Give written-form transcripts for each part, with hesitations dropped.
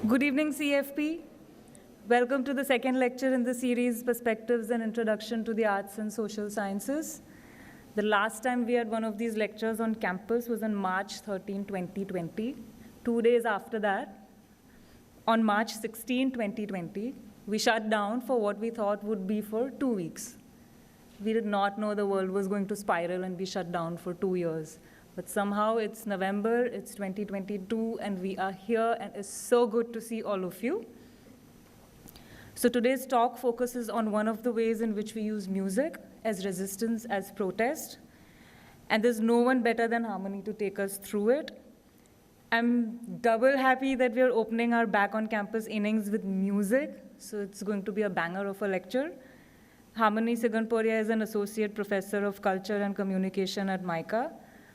Good evening, CFP. Welcome to the second lecture in the series, Perspectives and Introduction to the Arts and Social Sciences. The last time we had one of these lectures on campus was on March 13, 2020. 2 days after that, on March 16, 2020, we shut down for what we thought would be for 2 weeks. We did not know the world was going to spiral and be shut down for 2 years. But somehow it's November, it's 2022, and we are here, and it's so good to see all of you. So today's talk focuses on one of the ways in which we use music as resistance, as protest. And there's no one better than Harmony to take us through it. I'm double happy that we are opening our back on campus innings with music, so it's going to be a banger of a lecture. Harmony Siganporia is an associate professor of culture and communication at MICA.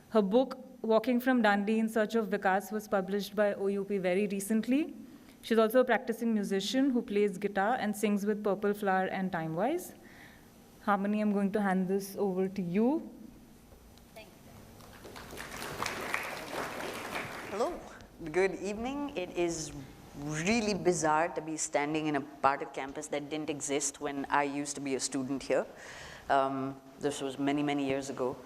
Her book, Walking from Dandi in Search of Vikas, was published by OUP very recently. She's also a practicing musician who plays guitar and sings with Purple Flower and Timewise. Harmony, I'm going to hand this over to you. Thank you. Hello, good evening. It is really bizarre to be standing in a part of campus that didn't exist when I used to be a student here. This was many, many years ago.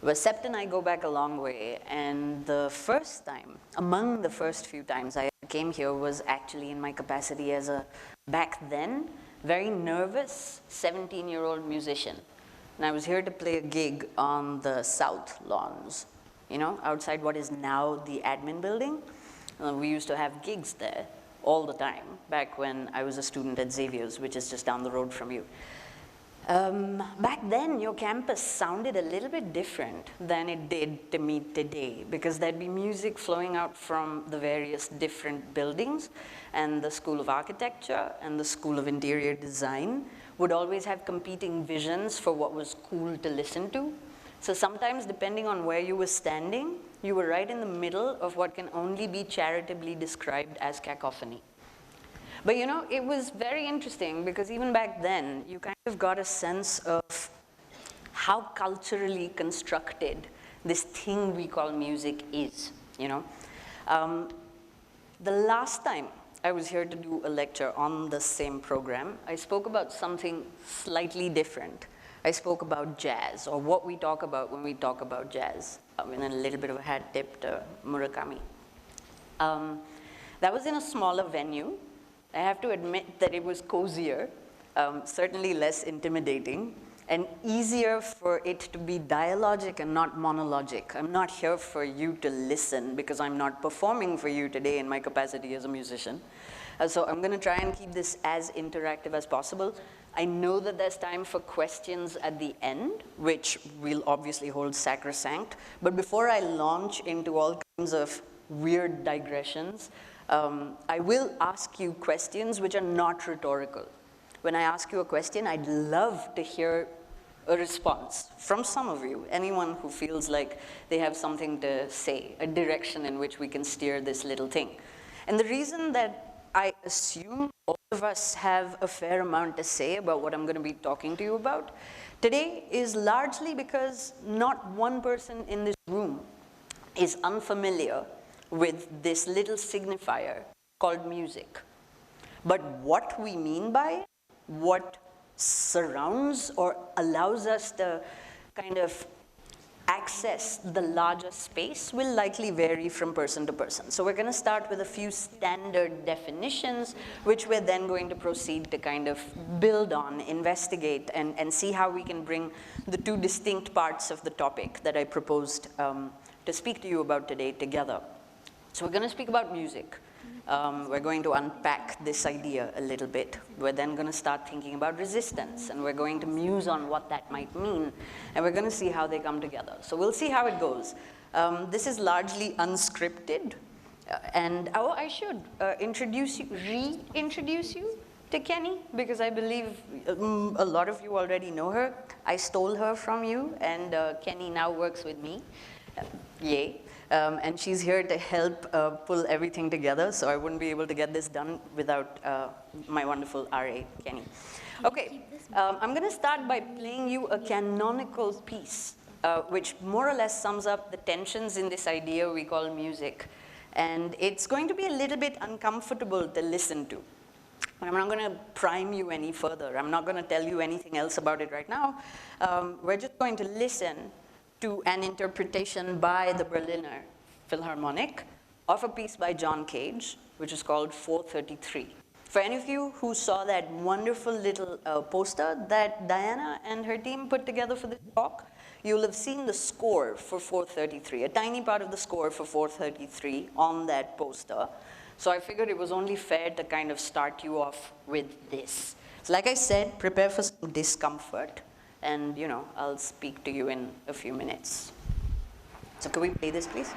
But Sept and I go back a long way, and the first time, among the first few times I came here was actually in my capacity as a, back then, very nervous 17-year-old musician. And I was here to play a gig on the South Lawns, you know, outside what is now the admin building. We used to have gigs there all the time, back when I was a student at Xavier's, which is just down the road from you. Back then, your campus sounded a little bit different than it did to me today, because there'd be music flowing out from the various different buildings, and the School of Architecture and the School of Interior Design would always have competing visions for what was cool to listen to. So sometimes, depending on where you were standing, you were right in the middle of what can only be charitably described as cacophony. But you know, it was very interesting because even back then, you kind of got a sense of how culturally constructed this thing we call music is, you know. The last time I was here to do a lecture on the same program, I spoke about something slightly different. I spoke about jazz, or what we talk about when we talk about jazz, in a little bit of a hat tip to Murakami. That was in a smaller venue. I have to admit that it was cozier, certainly less intimidating, and easier for it to be dialogic and not monologic. I'm not here for you to listen because I'm not performing for you today in my capacity as a musician. So I'm going to try and keep this as interactive as possible. I know that there's time for questions at the end, which we'll obviously hold sacrosanct. But before I launch into all kinds of weird digressions, I will ask you questions which are not rhetorical. When I ask you a question, I'd love to hear a response from some of you, anyone who feels like they have something to say, a direction in which we can steer this little thing. And the reason that I assume all of us have a fair amount to say about what I'm going to be talking to you about today is largely because not one person in this room is unfamiliar with this little signifier called music. But what we mean by it, what surrounds or allows us to kind of access the larger space will likely vary from person to person. So we're going to start with a few standard definitions, which we're then going to proceed to kind of build on, investigate, and see how we can bring the two distinct parts of the topic that I proposed to speak to you about today together. So we're going to speak about music. We're going to unpack this idea a little bit. We're then going to start thinking about resistance, and we're going to muse on what that might mean, and we're going to see how they come together. So we'll see how it goes. This is largely unscripted, and I should reintroduce you to Kenny, because I believe a lot of you already know her. I stole her from you, and Kenny now works with me. Yay. And she's here to help pull everything together, so I wouldn't be able to get this done without my wonderful RA, Kenny. Okay, I'm going to start by playing you a canonical piece, which more or less sums up the tensions in this idea we call music. And it's going to be a little bit uncomfortable to listen to. I'm not going to prime you any further. I'm not going to tell you anything else about it right now. We're just going to listen to an interpretation by the Berliner Philharmonic of a piece by John Cage, which is called 433. For any of you who saw that wonderful little poster that Diana and her team put together for this talk, you'll have seen the score for 433, a tiny part of the score for 433 on that poster. So I figured it was only fair to kind of start you off with this. So like I said, prepare for some discomfort, and I'll speak to you in a few minutes. So can we play this, please?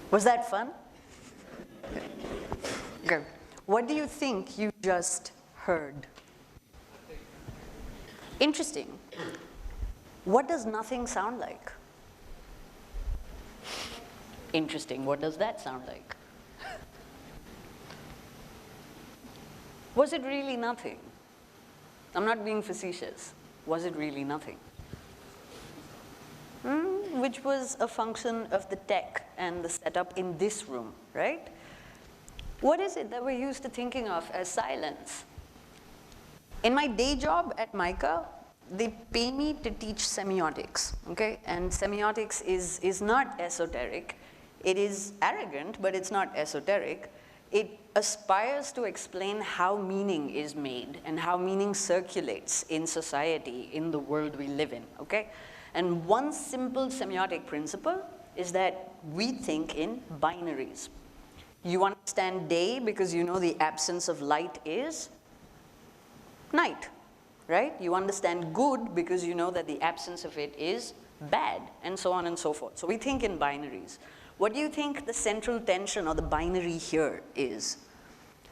Was that fun? Okay. What do you think you just heard? Interesting. What does nothing sound like? Interesting. What does that sound like? Was it really nothing? I'm not being facetious. Was it really nothing? Which was a function of the tech and the setup in this room, right? What is it that we're used to thinking of as silence? In my day job at MICA, they pay me to teach semiotics, okay? And semiotics is not esoteric. It is arrogant, but it's not esoteric. It aspires to explain how meaning is made and how meaning circulates in society, in the world we live in, okay? And one simple semiotic principle is that we think in binaries. You understand day because you know the absence of light is night, right? You understand good because you know that the absence of it is bad, and so on and so forth. So we think in binaries. What do you think the central tension or the binary here is?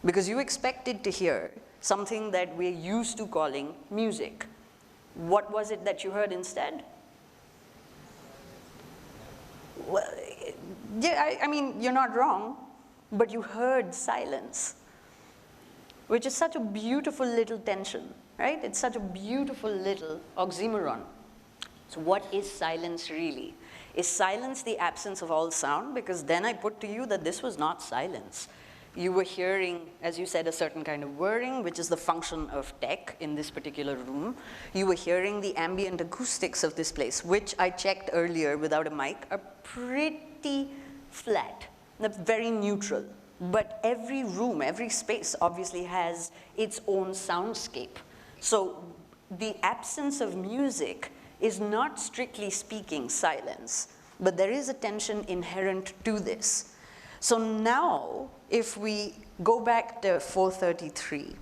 Because you expected to hear something that we're used to calling music. What was it that you heard instead? Well, yeah, I mean, you're not wrong, but you heard silence, which is such a beautiful little tension, right? It's such a beautiful little oxymoron. So what is silence really? Is silence the absence of all sound? Because then I put to you that this was not silence. You were hearing, as you said, a certain kind of whirring, which is the function of tech in this particular room. You were hearing the ambient acoustics of this place, which I checked earlier without a mic, are pretty flat, very neutral. But every room, every space obviously has its own soundscape. So the absence of music is not strictly speaking silence, but there is a tension inherent to this. So now, if we go back to 433,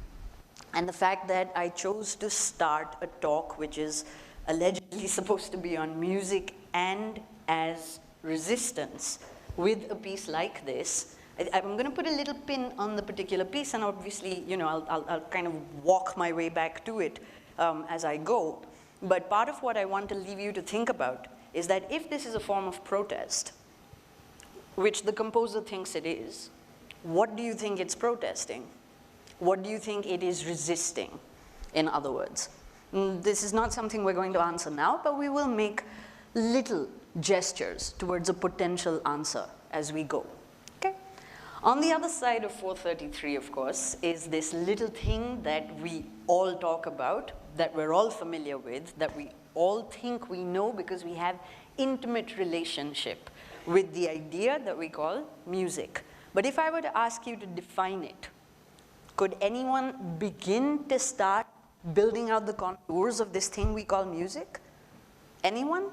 and the fact that I chose to start a talk which is allegedly supposed to be on music and as resistance with a piece like this, I'm going to put a little pin on the particular piece, and obviously, you know, I'll kind of walk my way back to it as I go. But part of what I want to leave you to think about is that if this is a form of protest, which the composer thinks it is, what do you think it's protesting? What do you think it is resisting, in other words? This is not something we're going to answer now, but we will make little gestures towards a potential answer as we go. Okay? On the other side of 433, of course, is this little thing that we all talk about, that we're all familiar with, that we all think we know because we have intimate relationship with the idea that we call music. But if I were to ask you to define it, could anyone begin to start building out the contours of this thing we call music? Anyone?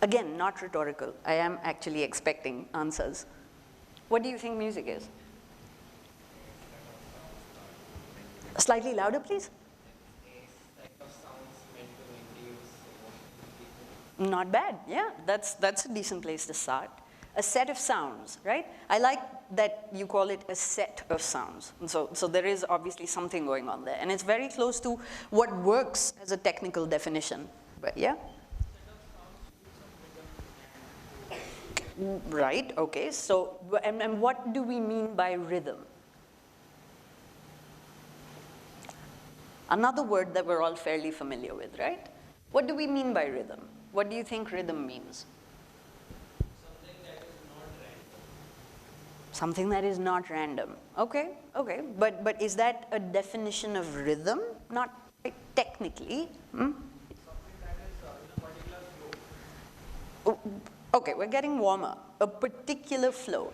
Again, not rhetorical. I am actually expecting answers. What do you think music is? Slightly louder, please. Not bad, yeah, that's a decent place to start. A set of sounds, right? I like that you call it a set of sounds. And so there is obviously something going on there. And it's very close to what works as a technical definition. But yeah? Right, okay, so, and what do we mean by rhythm? Another word that we're all fairly familiar with, right? What do we mean by rhythm? What do you think rhythm means? Something that is not random. Okay, okay. But is that a definition of rhythm? Not technically. Something that is in a particular flow. Okay, we're getting warmer. A particular flow.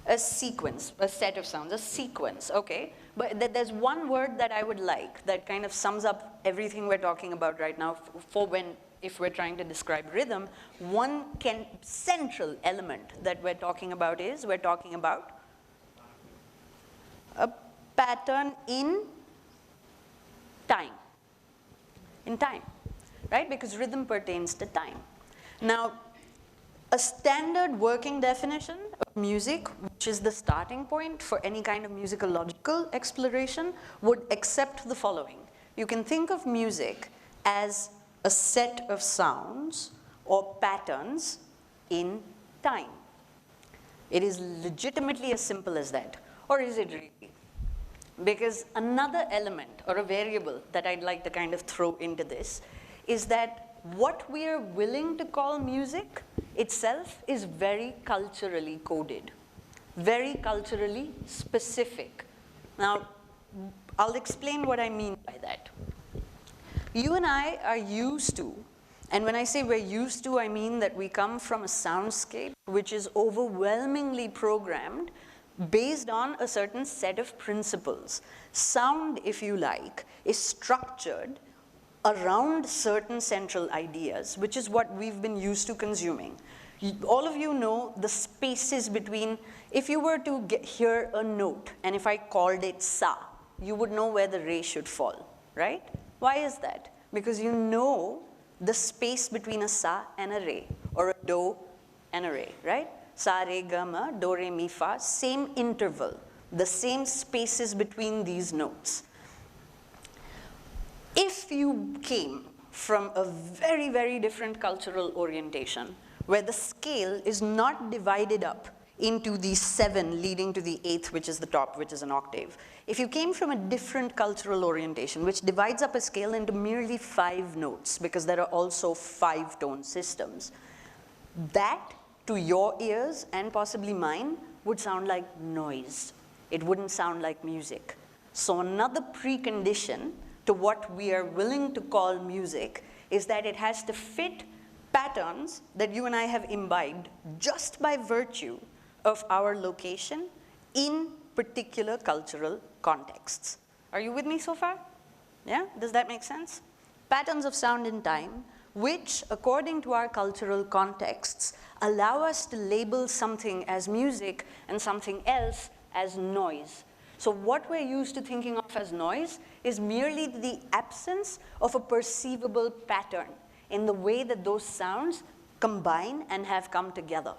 A sequence, a set of sounds, a sequence, okay? But there's one word that I would like that kind of sums up everything we're talking about right now for if we're trying to describe rhythm. One central element that we're talking about is, we're talking about a pattern in time. In time, right? Because rhythm pertains to time. Now, a standard working definition of music, which is the starting point for any kind of musicological exploration, would accept the following. You can think of music as a set of sounds or patterns in time. It is legitimately as simple as that. Or is it really? Because another element or a variable that I'd like to kind of throw into this is that what we are willing to call music itself is very culturally coded, very culturally specific. Now, I'll explain what I mean by that. You and I are used to, and when I say we're used to, I mean that we come from a soundscape which is overwhelmingly programmed based on a certain set of principles. Sound, if you like, is structured around certain central ideas, which is what we've been used to consuming. All of you know the spaces between, if you were to hear a note, and if I called it sa, you would know where the re should fall, right? Why is that? Because you know the space between a sa and a re, or a do and a re, right? Sa, re, ga, ma, do, re, mi, fa, same interval, the same spaces between these notes. If you came from a very, very different cultural orientation, where the scale is not divided up into the 7 leading to the 8th, which is the top, which is an octave. If you came from a different cultural orientation, which divides up a scale into merely 5 notes, because there are also 5 tone systems, that, to your ears and possibly mine, would sound like noise. It wouldn't sound like music. So another precondition to what we are willing to call music is that it has to fit patterns that you and I have imbibed just by virtue of our location in particular cultural contexts. Are you with me so far? Yeah? Does that make sense? Patterns of sound and time, which, according to our cultural contexts, allow us to label something as music and something else as noise. So what we're used to thinking of as noise is merely the absence of a perceivable pattern in the way that those sounds combine and have come together.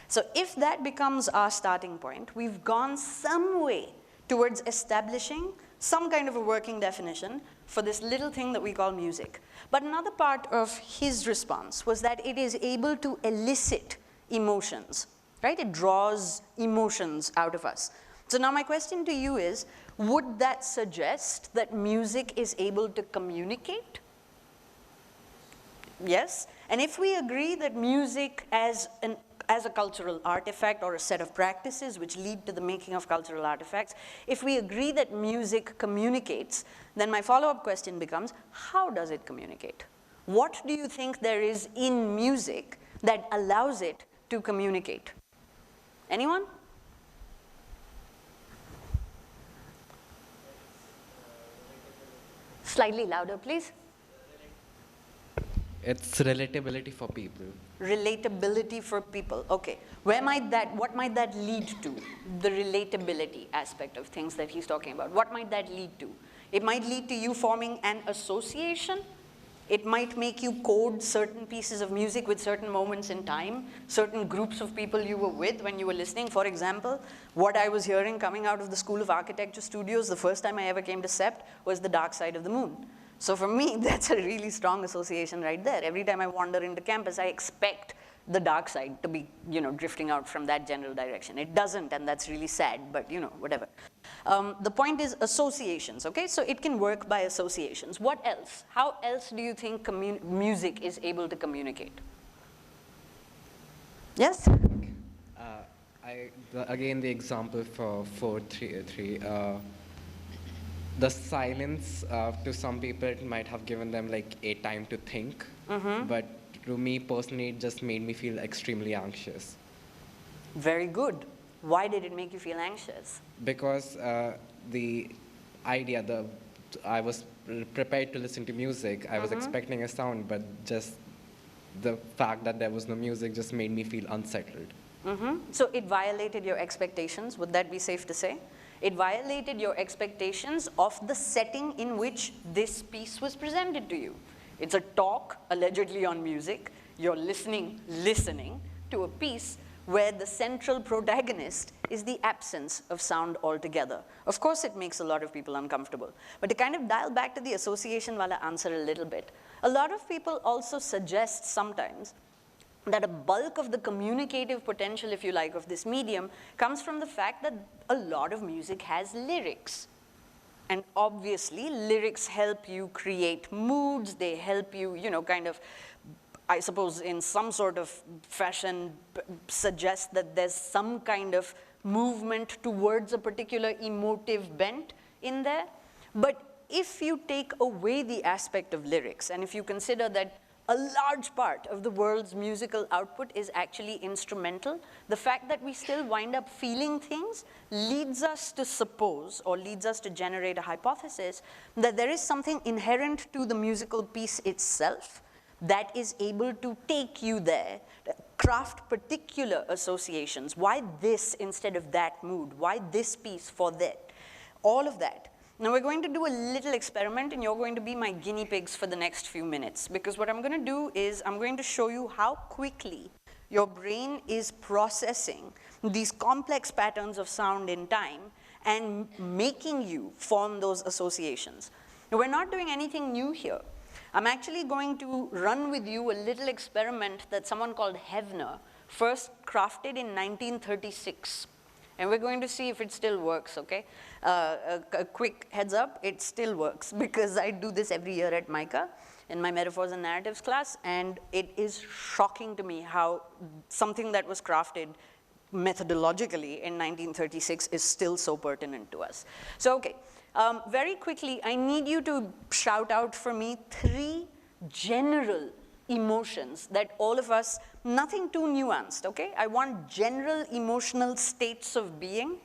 So if that becomes our starting point, we've gone some way towards establishing some kind of a working definition for this little thing that we call music. But another part of his response was that it is able to elicit emotions, right? It draws emotions out of us. So now my question to you is, would that suggest that music is able to communicate? Yes? And if we agree that music as a cultural artifact or a set of practices which lead to the making of cultural artifacts, if we agree that music communicates, then my follow-up question becomes, how does it communicate? What do you think there is in music that allows it to communicate? Anyone? Slightly louder, please. It's relatability for people. Relatability for people, okay. What might that lead to? The relatability aspect of things that he's talking about. What might that lead to? It might lead to you forming an association. It might make you code certain pieces of music with certain moments in time, certain groups of people you were with when you were listening. For example, what I was hearing coming out of the School of Architecture studios the first time I ever came to CEPT was The Dark Side of the Moon. So for me, that's a really strong association right there. Every time I wander into campus, I expect the dark side to be, drifting out from that general direction. It doesn't, and that's really sad, but whatever. The point is associations, okay? So it can work by associations. What else? How else do you think music is able to communicate? Yes? Again, the example for 4-3, the silence, to some people, it might have given them like a time to think, but to me personally, it just made me feel extremely anxious. Very good. Why did it make you feel anxious? Because the idea, I was prepared to listen to music. I was expecting a sound, but just the fact that there was no music just made me feel unsettled. So it violated your expectations, would that be safe to say? It violated your expectations of the setting in which this piece was presented to you. It's a talk, allegedly on music. You're listening to a piece where the central protagonist is the absence of sound altogether. Of course, it makes a lot of people uncomfortable. But to kind of dial back to the association wala answer a little bit, a lot of people also suggest sometimes that a bulk of the communicative potential, if you like, of this medium comes from the fact that a lot of music has lyrics. And obviously, lyrics help you create moods, they help you, kind of, I suppose, in some sort of fashion, suggest that there's some kind of movement towards a particular emotive bent in there. But if you take away the aspect of lyrics, and if you consider that a large part of the world's musical output is actually instrumental, the fact that we still wind up feeling things leads us to suppose, or leads us to generate a hypothesis, that there is something inherent to the musical piece itself that is able to take you there, craft particular associations. Why this instead of that mood? Why this piece for that? All of that. Now we're going to do a little experiment, and you're going to be my guinea pigs for the next few minutes, because what I'm going to do is I'm going to show you how quickly your brain is processing these complex patterns of sound in time and making you form those associations. Now, we're not doing anything new here. I'm actually going to run with you a little experiment that someone called Hefner first crafted in 1936. And we're going to see if it still works, okay? A quick heads up, it still works, because I do this every year at MICA in my metaphors and narratives class, and it is shocking to me how something that was crafted methodologically in 1936 is still so pertinent to us. So, okay, very quickly, I need you to shout out for me 3 general emotions that all of us, nothing too nuanced, okay? I want general emotional states of being,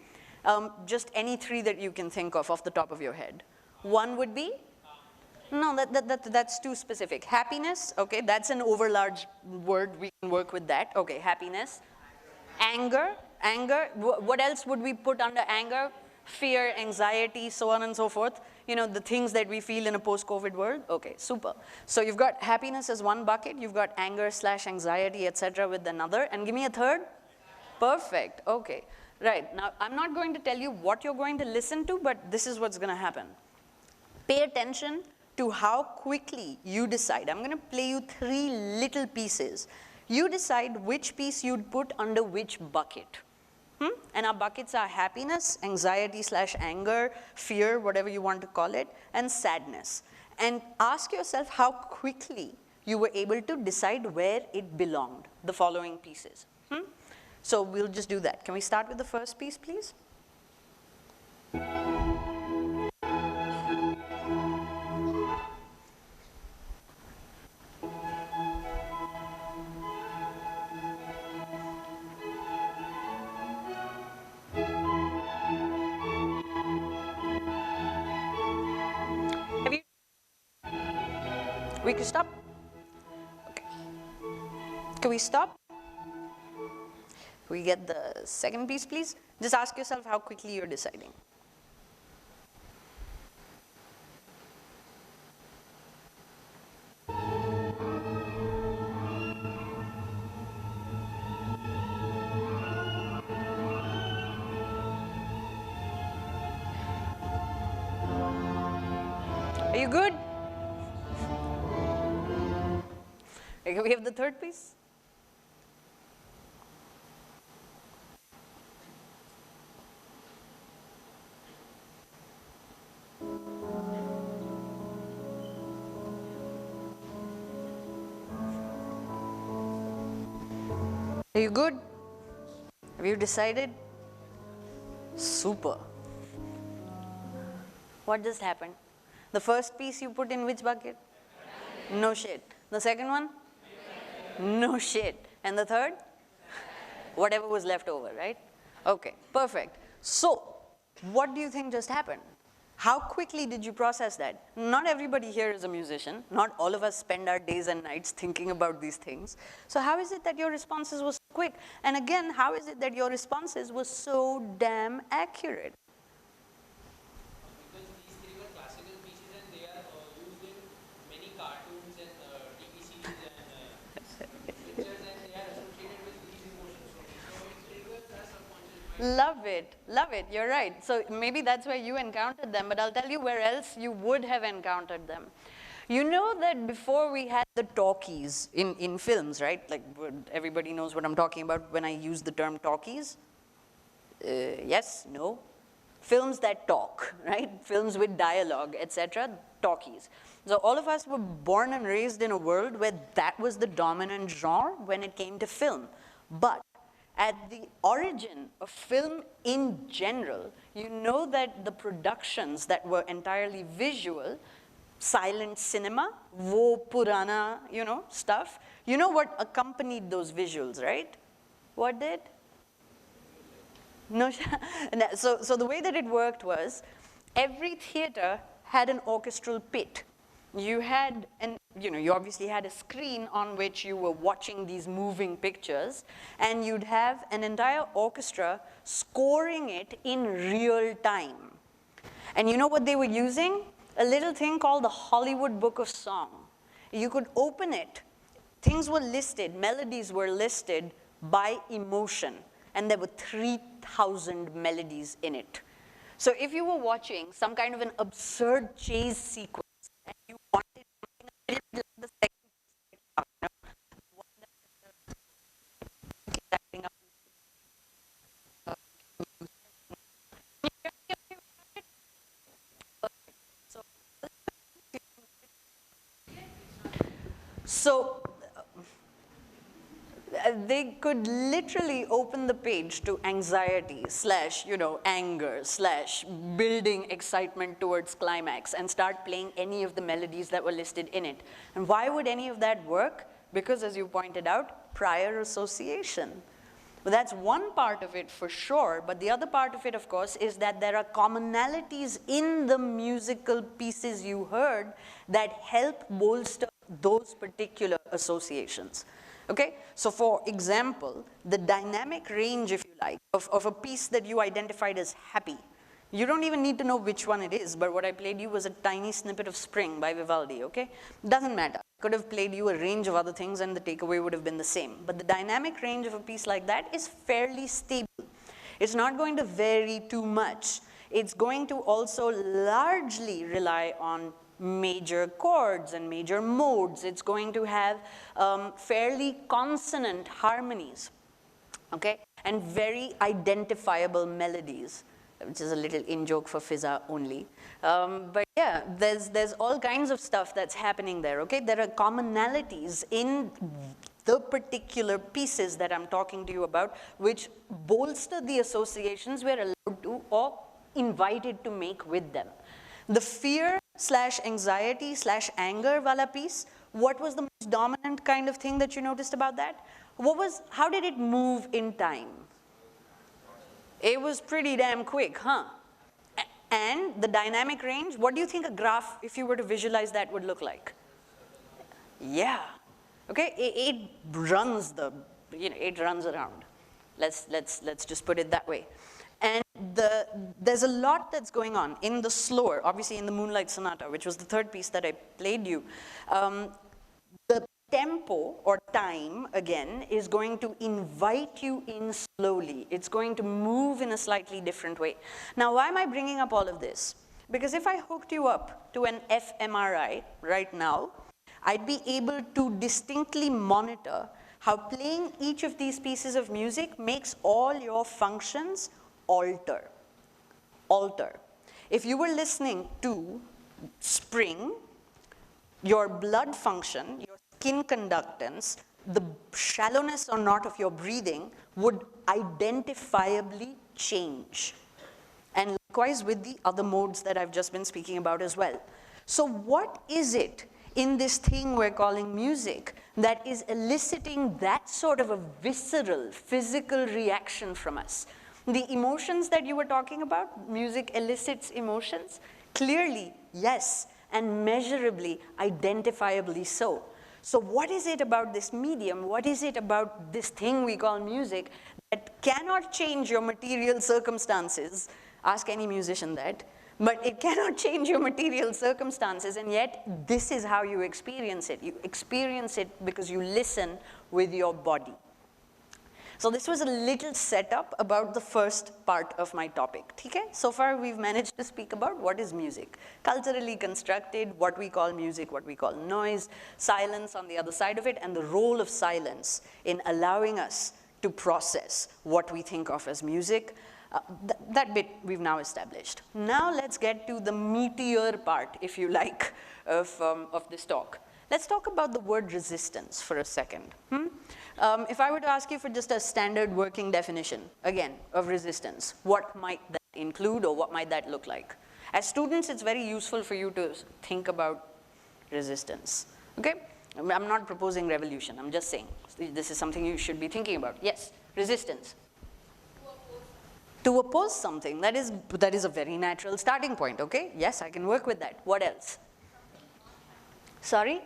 just any 3 that you can think of off the top of your head. One would be? No, that's too specific. Happiness, okay, that's an overlarge word, we can work with that. Okay, happiness. Anger, what else would we put under anger? Fear, anxiety, so on and so forth. You know, the things that we feel in a post-COVID world. Okay, super. So you've got happiness as one bucket, you've got anger / anxiety, etc. with another, and give me a third? Perfect, okay. Right, now I'm not going to tell you what you're going to listen to, but this is what's gonna happen. Pay attention to how quickly you decide. I'm gonna play you 3 little pieces. You decide which piece you'd put under which bucket. And our buckets are happiness, anxiety / anger, fear, whatever you want to call it, and sadness. And ask yourself how quickly you were able to decide where it belonged, the following pieces. So we'll just do that. Can we start with the first piece, please? We could stop. Okay. Can we stop? Can we get the second piece, please? Just ask yourself how quickly you're deciding. Are you good? Okay, can we have the third piece? Are you good? Have you decided? Super. What just happened? The first piece you put in which bucket? No shit. The second one? No shit. And the third? Whatever was left over, right? Okay, perfect. So, what do you think just happened? How quickly did you process that? Not everybody here is a musician. Not all of us spend our days and nights thinking about these things. So how is it that your responses were so quick? And again, how is it that your responses were so damn accurate? Because these 3 were classical pieces, and they are used in many cartoons and TV series and pictures, and they are associated with these emotions. So it triggers our subconscious mind. Love it, love it, you're right. So maybe that's where you encountered them, but I'll tell you where else you would have encountered them. You know that before we had the talkies in films, right? Like everybody knows what I'm talking about when I use the term talkies. Yes, no? Films that talk, right? Films with dialogue, etc., talkies. So all of us were born and raised in a world where that was the dominant genre when it came to film. But at the origin of film in general, you know that the productions that were entirely visual, silent cinema, wo purana, stuff, you know what accompanied those visuals, right? What did? No, so the way that it worked was, every theater had an orchestral pit. You had, you obviously had a screen on which you were watching these moving pictures, and you'd have an entire orchestra scoring it in real time. And you know what they were using? A little thing called the Hollywood Book of Song. You could open it. Things were listed, melodies were listed by emotion, and there were 3,000 melodies in it. So if you were watching some kind of an absurd chase sequence, and you wanted something a little bit like the second piece, the one that's acting up. So they could literally open the page to anxiety slash, anger slash building excitement towards climax and start playing any of the melodies that were listed in it. And why would any of that work? Because, as you pointed out, prior association. Well, that's one part of it for sure, but the other part of it, of course, is that there are commonalities in the musical pieces you heard that help bolster those particular associations. Okay, so for example, the dynamic range, if you like, of a piece that you identified as happy. You don't even need to know which one it is, but what I played you was a tiny snippet of Spring by Vivaldi, okay? Doesn't matter. I could have played you a range of other things and the takeaway would have been the same. But the dynamic range of a piece like that is fairly stable. It's not going to vary too much. It's going to also largely rely on major chords and major modes. It's going to have fairly consonant harmonies, okay? And very identifiable melodies, which is a little in-joke for Fizza only. But yeah, there's all kinds of stuff that's happening there, okay? There are commonalities in the particular pieces that I'm talking to you about, which bolster the associations we're allowed to or invited to make with them. The fear slash anxiety slash anger wala piece, what was the most dominant kind of thing that you noticed about that? How did it move in time? It was pretty damn quick, huh? And the dynamic range, what do you think a graph, if you were to visualize that, would look like? Yeah, okay, it runs it runs around. Let's just put it that way. And there's a lot that's going on in the slower, obviously in the Moonlight Sonata, which was the third piece that I played you. The tempo or time, again, is going to invite you in slowly. It's going to move in a slightly different way. Now, why am I bringing up all of this? Because if I hooked you up to an fMRI right now, I'd be able to distinctly monitor how playing each of these pieces of music makes all your functions alter. If you were listening to Spring, your blood function, your skin conductance, the shallowness or not of your breathing would identifiably change. And likewise with the other modes that I've just been speaking about as well. So what is it in this thing we're calling music that is eliciting that sort of a visceral, physical reaction from us? The emotions that you were talking about, music elicits emotions? Clearly, yes, and measurably, identifiably so. So what is it about this medium, what is it about this thing we call music that cannot change your material circumstances? Ask any musician that. But it cannot change your material circumstances, and yet this is how you experience it. You experience it because you listen with your body. So this was a little setup about the first part of my topic. Okay? So far we've managed to speak about what is music. Culturally constructed, what we call music, what we call noise, silence on the other side of it, and the role of silence in allowing us to process what we think of as music. That bit we've now established. Now let's get to the meatier part, if you like, of this talk. Let's talk about the word resistance for a second. If I were to ask you for just a standard working definition, again, of resistance, what might that include or what might that look like? As students, it's very useful for you to think about resistance, okay? I'm not proposing revolution, I'm just saying this is something you should be thinking about. Yes, resistance. To oppose something, that is a very natural starting point, okay? Yes, I can work with that. What else? Sorry?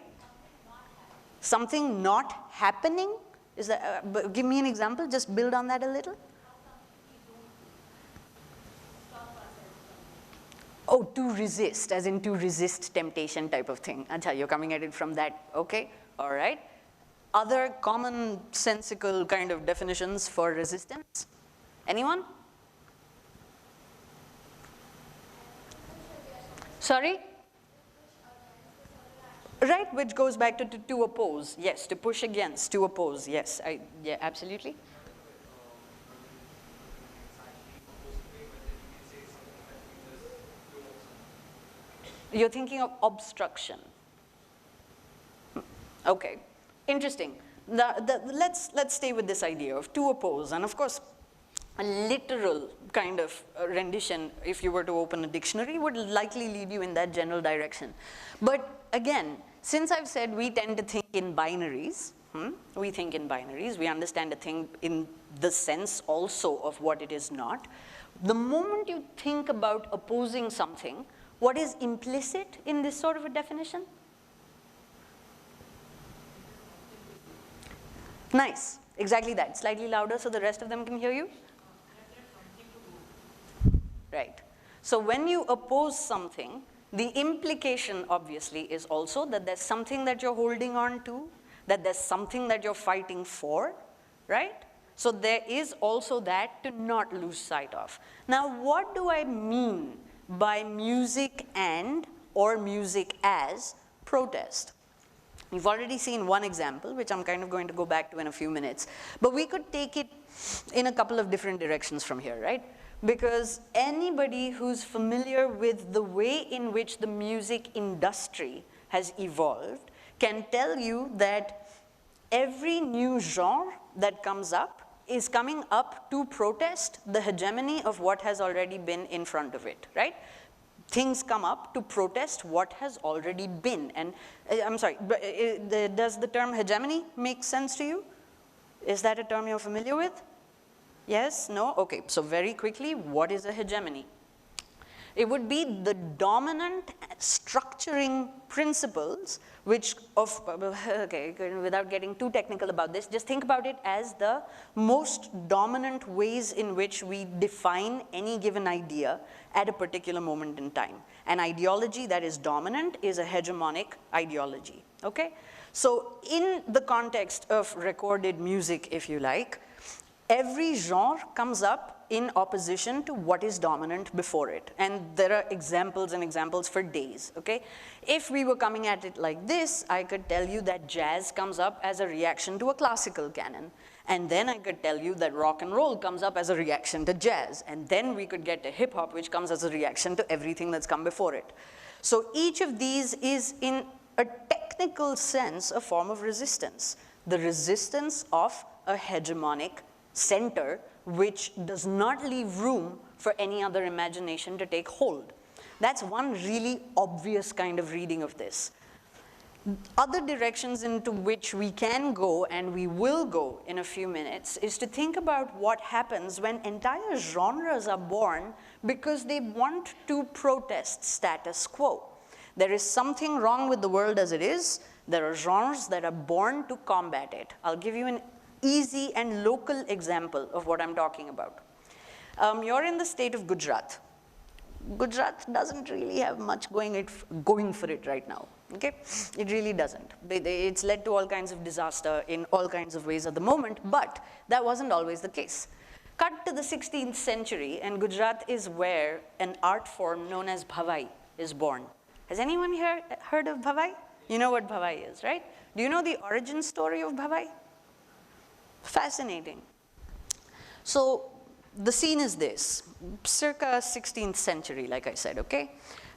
Something not happening? Is that, give me an example, just build on that a little. Oh, to resist, as in to resist temptation type of thing. Acha, you're coming at it from that, okay, all right. Other commonsensical kind of definitions for resistance? Anyone? Sorry? Right, which goes back to oppose, yes, to push against, to oppose, yes, yeah, absolutely. You're thinking of obstruction. Okay, interesting. Let's stay with this idea of to oppose, and of course, a literal kind of rendition, if you were to open a dictionary, would likely lead you in that general direction. But again, since I've said we tend to think in binaries, we think in binaries, we understand a thing in the sense also of what it is not. The moment you think about opposing something, what is implicit in this sort of a definition? Nice, exactly that. Slightly louder so the rest of them can hear you. Right. So when you oppose something, the implication obviously is also that there's something that you're holding on to, that there's something that you're fighting for, right? So there is also that to not lose sight of. Now, what do I mean by music and or music as protest? You've already seen one example, which I'm kind of going to go back to in a few minutes. But we could take it in a couple of different directions from here, right? Because anybody who's familiar with the way in which the music industry has evolved can tell you that every new genre that comes up is coming up to protest the hegemony of what has already been in front of it, right? Things come up to protest what has already been. And I'm sorry, does the term hegemony make sense to you? Is that a term you're familiar with? Yes? No? Okay, so very quickly, what is a hegemony? It would be the dominant structuring principles which okay, without getting too technical about this, just think about it as the most dominant ways in which we define any given idea at a particular moment in time. An ideology that is dominant is a hegemonic ideology, okay? So in the context of recorded music, if you like, every genre comes up in opposition to what is dominant before it. And there are examples and examples for days, okay? If we were coming at it like this, I could tell you that jazz comes up as a reaction to a classical canon. And then I could tell you that rock and roll comes up as a reaction to jazz. And then we could get to hip hop, which comes as a reaction to everything that's come before it. So each of these is, in a technical sense, a form of resistance. The resistance of a hegemonic center which does not leave room for any other imagination to take hold. That's one really obvious kind of reading of this. Other directions into which we can go, and we will go in a few minutes, is to think about what happens when entire genres are born because they want to protest status quo. There is something wrong with the world as it is. There are genres that are born to combat it. I'll give you an easy and local example of what I'm talking about. You're in the state of Gujarat. Gujarat doesn't really have much going for it right now, okay? It really doesn't. It's led to all kinds of disaster in all kinds of ways at the moment, but that wasn't always the case. Cut to the 16th century, and Gujarat is where an art form known as Bhavai is born. Has anyone here heard of Bhavai? You know what Bhavai is, right? Do you know the origin story of Bhavai? Fascinating. So the scene is this, circa 16th century, like I said, okay?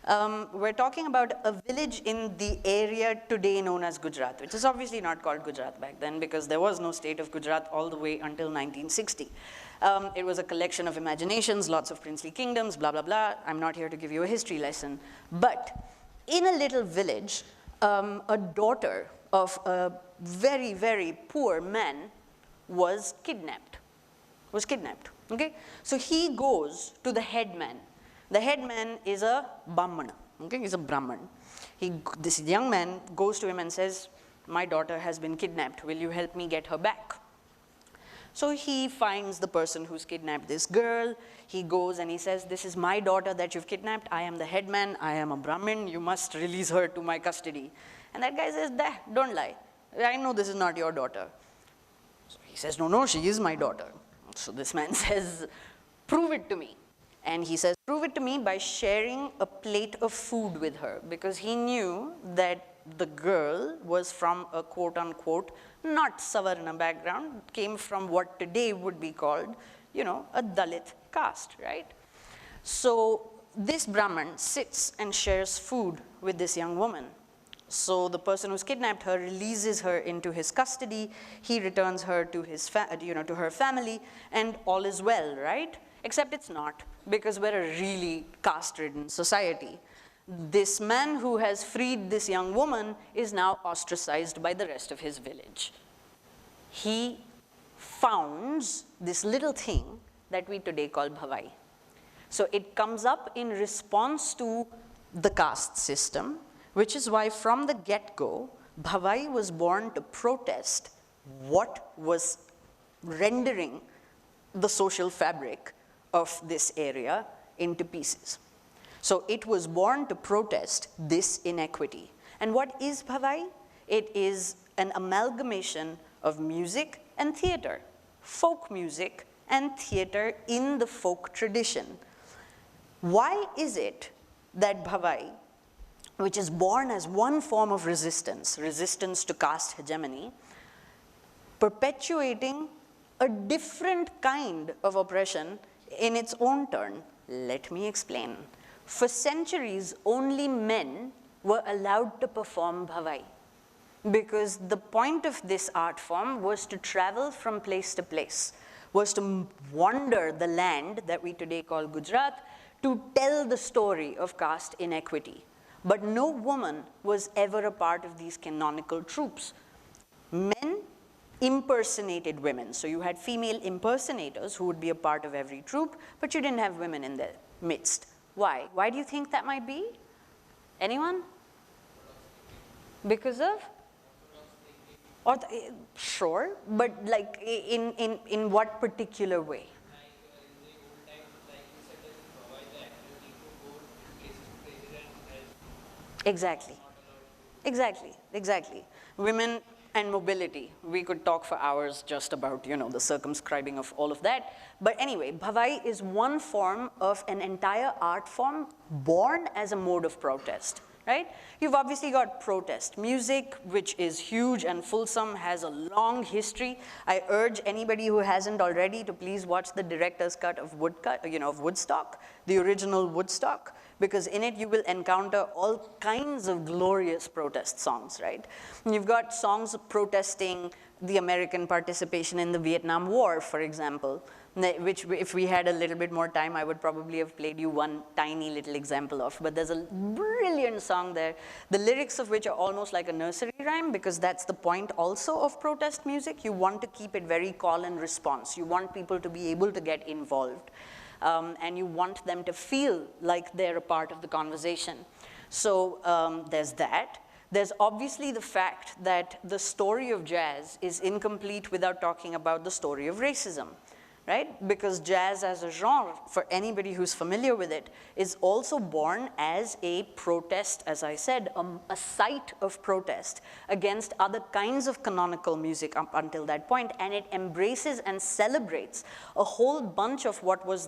We're talking about a village in the area today known as Gujarat, which is obviously not called Gujarat back then because there was no state of Gujarat all the way until 1960. It was a collection of imaginations, lots of princely kingdoms, blah, blah, blah. I'm not here to give you a history lesson. But in a little village, a daughter of a very, very poor man was kidnapped, okay? So he goes to the headman. The headman is a Brahmana, okay? He's a Brahman. This young man goes to him and says, my daughter has been kidnapped. Will you help me get her back? So he finds the person who's kidnapped this girl. He goes and he says, this is my daughter that you've kidnapped. I am the headman. I am a Brahmin. You must release her to my custody. And that guy says, don't lie. I know this is not your daughter. So he says, no, she is my daughter. So this man says, prove it to me. And he says, prove it to me by sharing a plate of food with her, because he knew that the girl was from a quote-unquote not Savarna background, came from what today would be called, a Dalit caste, right? So this Brahman sits and shares food with this young woman. So the person who's kidnapped her releases her into his custody. He returns her to to her family, and all is well, right? Except it's not, because we're a really caste-ridden society. This man who has freed this young woman is now ostracized by the rest of his village. He founds this little thing that we today call bhavai. So it comes up in response to the caste system, which is why from the get-go, bhavai was born to protest what was rendering the social fabric of this area into pieces. So it was born to protest this inequity. And what is bhavai? It is an amalgamation of music and theater, folk music and theater in the folk tradition. Why is it that bhavai, which is born as one form of resistance to caste hegemony, perpetuating a different kind of oppression in its own turn? Let me explain. For centuries, only men were allowed to perform bhavai, because the point of this art form was to travel from place to place, was to wander the land that we today call Gujarat, to tell the story of caste inequity. But no woman was ever a part of these canonical troupes. Men impersonated women. So you had female impersonators who would be a part of every troupe, but you didn't have women in their midst. Why? Why do you think that might be? Anyone? Because of? Or sure, but like in what particular way? Exactly. Women and mobility. We could talk for hours just about, the circumscribing of all of that. But anyway, bhavai is one form of an entire art form born as a mode of protest, right? You've obviously got protest music, which is huge and fulsome, has a long history. I urge anybody who hasn't already to please watch the director's cut of Woodstock, the original Woodstock, because in it you will encounter all kinds of glorious protest songs, right? And you've got songs protesting the American participation in the Vietnam War, for example, which if we had a little bit more time, I would probably have played you one tiny little example of, but there's a brilliant song there, the lyrics of which are almost like a nursery rhyme, because that's the point also of protest music. You want to keep it very call and response. You want people to be able to get involved. And you want them to feel like they're a part of the conversation. So there's that. There's obviously the fact that the story of jazz is incomplete without talking about the story of racism, right? Because jazz as a genre, for anybody who's familiar with it, is also born as a protest, as I said, a site of protest against other kinds of canonical music up until that point, and it embraces and celebrates a whole bunch of what was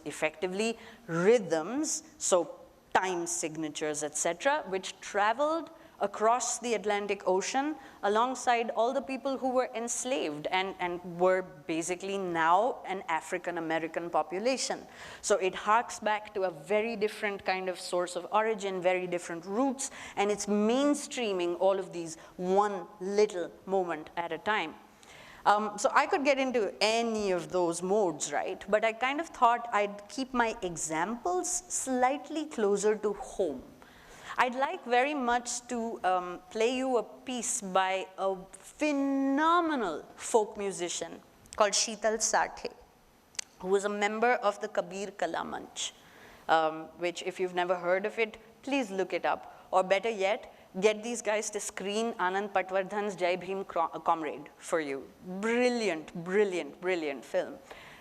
effectively rhythms, so time signatures, etc., which traveled across the Atlantic Ocean alongside all the people who were enslaved and were basically now an African American population. So it harks back to a very different kind of source of origin, very different roots, and it's mainstreaming all of these one little moment at a time. So I could get into any of those modes, right? But I kind of thought I'd keep my examples slightly closer to home. I'd like very much to play you a piece by a phenomenal folk musician called Sheetal Sathe, who was a member of the Kabir-Kala Manch, which if you've never heard of it, please look it up. Or better yet, get these guys to screen Anand Patwardhan's Jai Bhim Comrade for you. Brilliant, brilliant, brilliant film.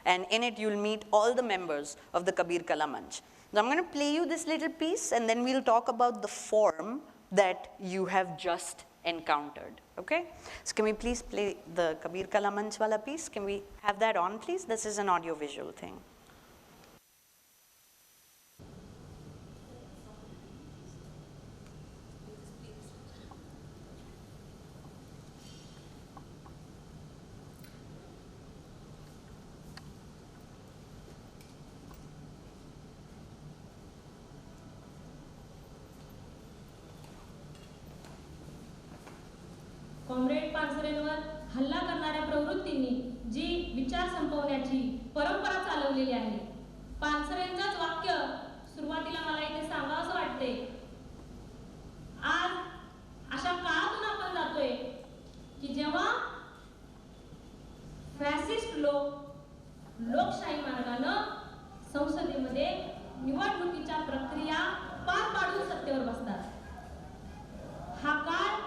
And in it, you'll meet all the members of the Kabir-Kala Manch. So I'm going to play you this little piece, and then we'll talk about the form that you have just encountered, okay? So can we please play the Kabir-Kala Manch wala piece? Can we have that on, please? This is an audio-visual thing. Comrade पानसरेंवर हल्ला करणाऱ्या प्रवृत्तींनी जी विचार संपवण्याची परंपरा चालवलेली आहे. पानसरेंचंच वाक्य सुरुवातीला मला इथे सांगावंसं वाटते. आज अशा काळातून आपण जातोय की जेव्हा फॅसिस्ट लोक लोकशाही मार्गानं संसदेमध्ये निवडणुकीच्या प्रक्रिया पार पाडून सत्तेवर बसतात. हा काळ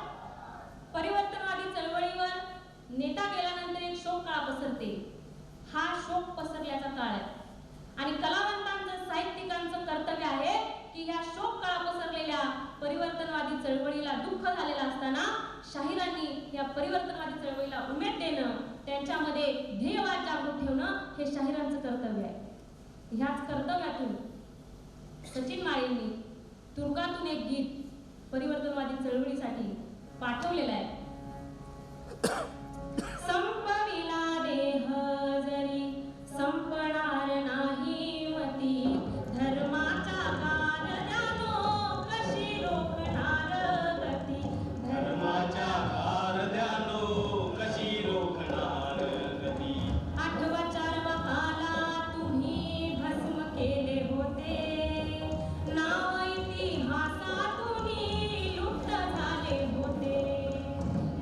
परिवर्तनवादी चळवळीवर नेता गेल्यानंतर एक शोक काळ पसरते. हा शोक पसरल्याचा काळ आहे आणि कलावंतांचं साहित्यिकांचं कर्तव्य आहे की ह्या शोक काळ पसरलेल्या परिवर्तनवादी चळवळीला दुःख झालेलं असताना शाहिरांनी या परिवर्तनवादी चळवळीला उमेद देणं, त्यांच्यामध्ये ध्येयवाद जागृत ठेवणं हे शाहिरांचं कर्तव्य आहे. ह्याच कर्तव्यातून सचिन माळेंनी तुरुंगातून एक गीत परिवर्तनवादी चळवळीसाठी पाठवलेला आहे. संपविला देह जरी संपणार नाही मती, धर्माचा कारद्यानो कशी रोखणार गती, धर्माच्या कारद्यानो कशी रोखणार गती. आठवा चारवा काला तुम्ही भस्म केले होते, नाव इतिहासातून लुप्त झाले होते.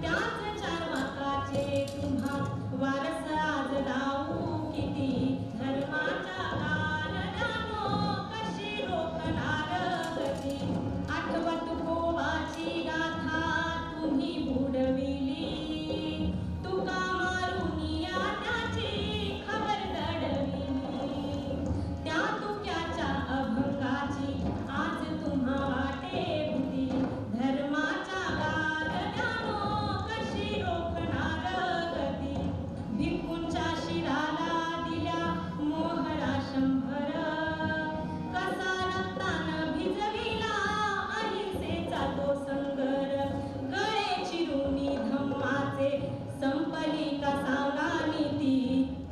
त्याच चारवाकाचे तुम्हा वारस आज लावू किती, धर्माच्या कारणानो कशी रोखणार गती. आठवा तुकोबाची गाथा तुम्ही बुडविली, तुका मारुनिया त्याची खबर दडविली. त्या तुक्याच्या अभंगाची आज तुम्हा वाटे भीती, धर्माच्या कारणानो कशी रोखणार गती. भिक्खूंच्या शिराला दिल्या मोहरा 100, कसा रक्तानं भिजविला अहिंसेचा तो संगर. गळे चिरुनी धम्माचे संपली का सांगा नीती,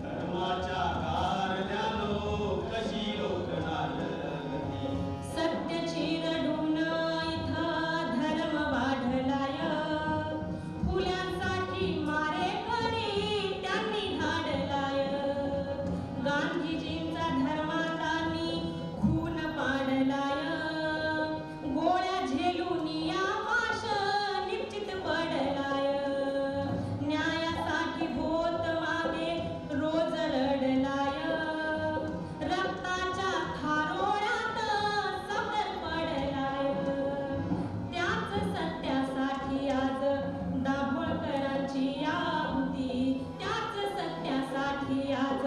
धर्माच्या कारणानो कशी रोखणार गती. सत्य चिरडून इथं धर्म वाढलाय, फुल्यांसाठी मारेकरी त्यांनी धाडलाय. गांधीजींचा धर्मातांनी खून पाडलाय, गोळ्या झेलून या पाश निश्चित पडलाय. न्यायासाठी होत मागे रोज रडलाय, रक्ताच्या थारोळ्यात सफर पडलाय. त्याच सत्यासाठी आज दाभोळकरांची आहुती, त्याच सत्यासाठी आज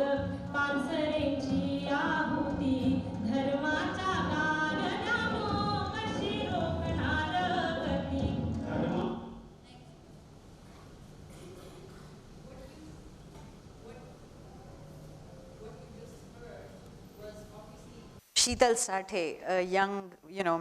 पानसरेंची आहुती. धर्माच्या कारणानो कशी रोखणार गती. Sheetal Sathe, a young,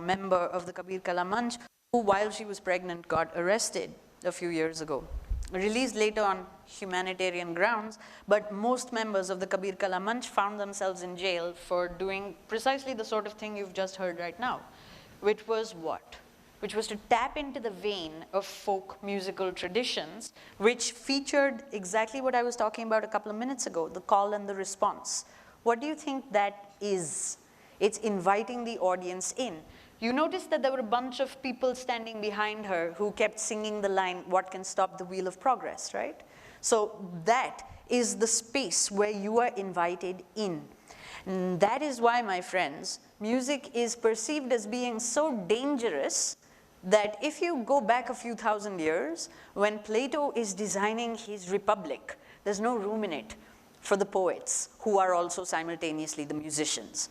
member of the Kabir-Kala Manch, who while she was pregnant got arrested a few years ago. Released later on humanitarian grounds, but most members of the Kabir Kala Manch found themselves in jail for doing precisely the sort of thing you've just heard right now, which was what? Which was to tap into the vein of folk musical traditions, which featured exactly what I was talking about a couple of minutes ago, the call and the response. What do you think that is? It's inviting the audience in. You noticed that there were a bunch of people standing behind her who kept singing the line, "What can stop the wheel of progress," right? So that is the space where you are invited in. And that is why, my friends, music is perceived as being so dangerous that if you go back a few thousand years, when Plato is designing his Republic, there's no room in it for the poets, who are also simultaneously the musicians.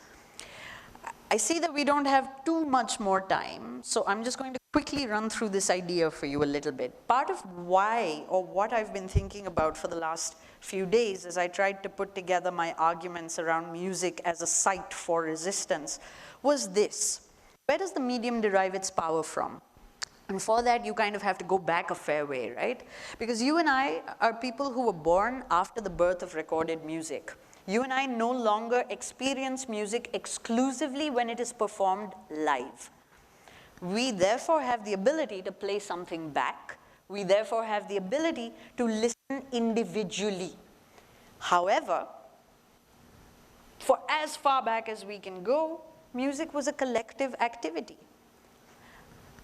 I see that we don't have too much more time, so I'm just going to quickly run through this idea for you a little bit. Part of why, or what I've been thinking about for the last few days as I tried to put together my arguments around music as a site for resistance, was this. Where does the medium derive its power from? And for that, you kind of have to go back a fair way, right? Because you and I are people who were born after the birth of recorded music. You and I no longer experience music exclusively when it is performed live. We therefore have the ability to play something back. We therefore have the ability to listen individually. However, for as far back as we can go, music was a collective activity.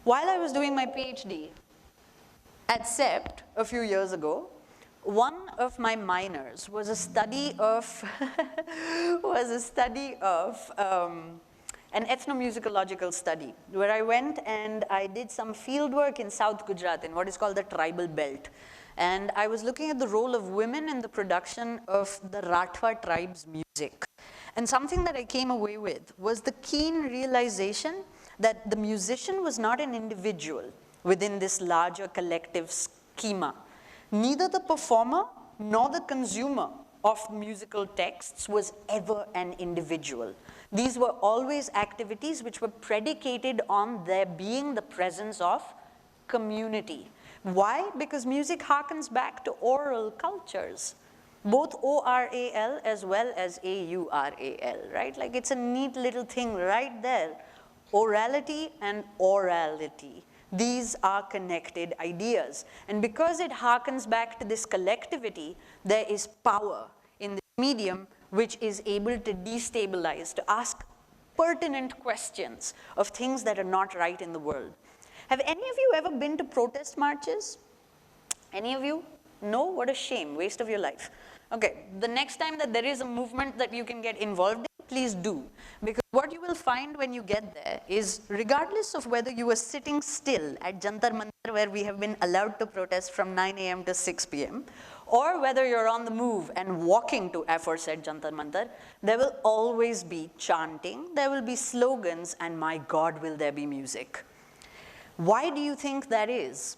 While I was doing my PhD at CEPT a few years ago, one of my minors was a study of an ethnomusicological study, where I went and I did some field work in South Gujarat in what is called the tribal belt. And I was looking at the role of women in the production of the Rathwa tribe's music. And something that I came away with was the keen realization that the musician was not an individual within this larger collective schema. Neither the performer nor the consumer of musical texts was ever an individual. These were always activities which were predicated on there being the presence of community. Why? Because music harkens back to oral cultures, both O-R-A-L as well as A-U-R-A-L, right? Like it's a neat little thing right there. Orality and orality. These are connected ideas. And because it harkens back to this collectivity, there is power in this medium which is able to destabilize, to ask pertinent questions of things that are not right in the world. Have any of you ever been to protest marches? Any of you? No? What a shame, waste of your life. Okay, the next time that there is a movement that you can get involved in, please do. Because what you will find when you get there is, regardless of whether you are sitting still at Jantar Mantar, where we have been allowed to protest from 9 a.m. to 6 p.m., or whether you're on the move and walking to aforesaid Jantar Mantar, there will always be chanting, there will be slogans, and my God, will there be music. Why do you think that is?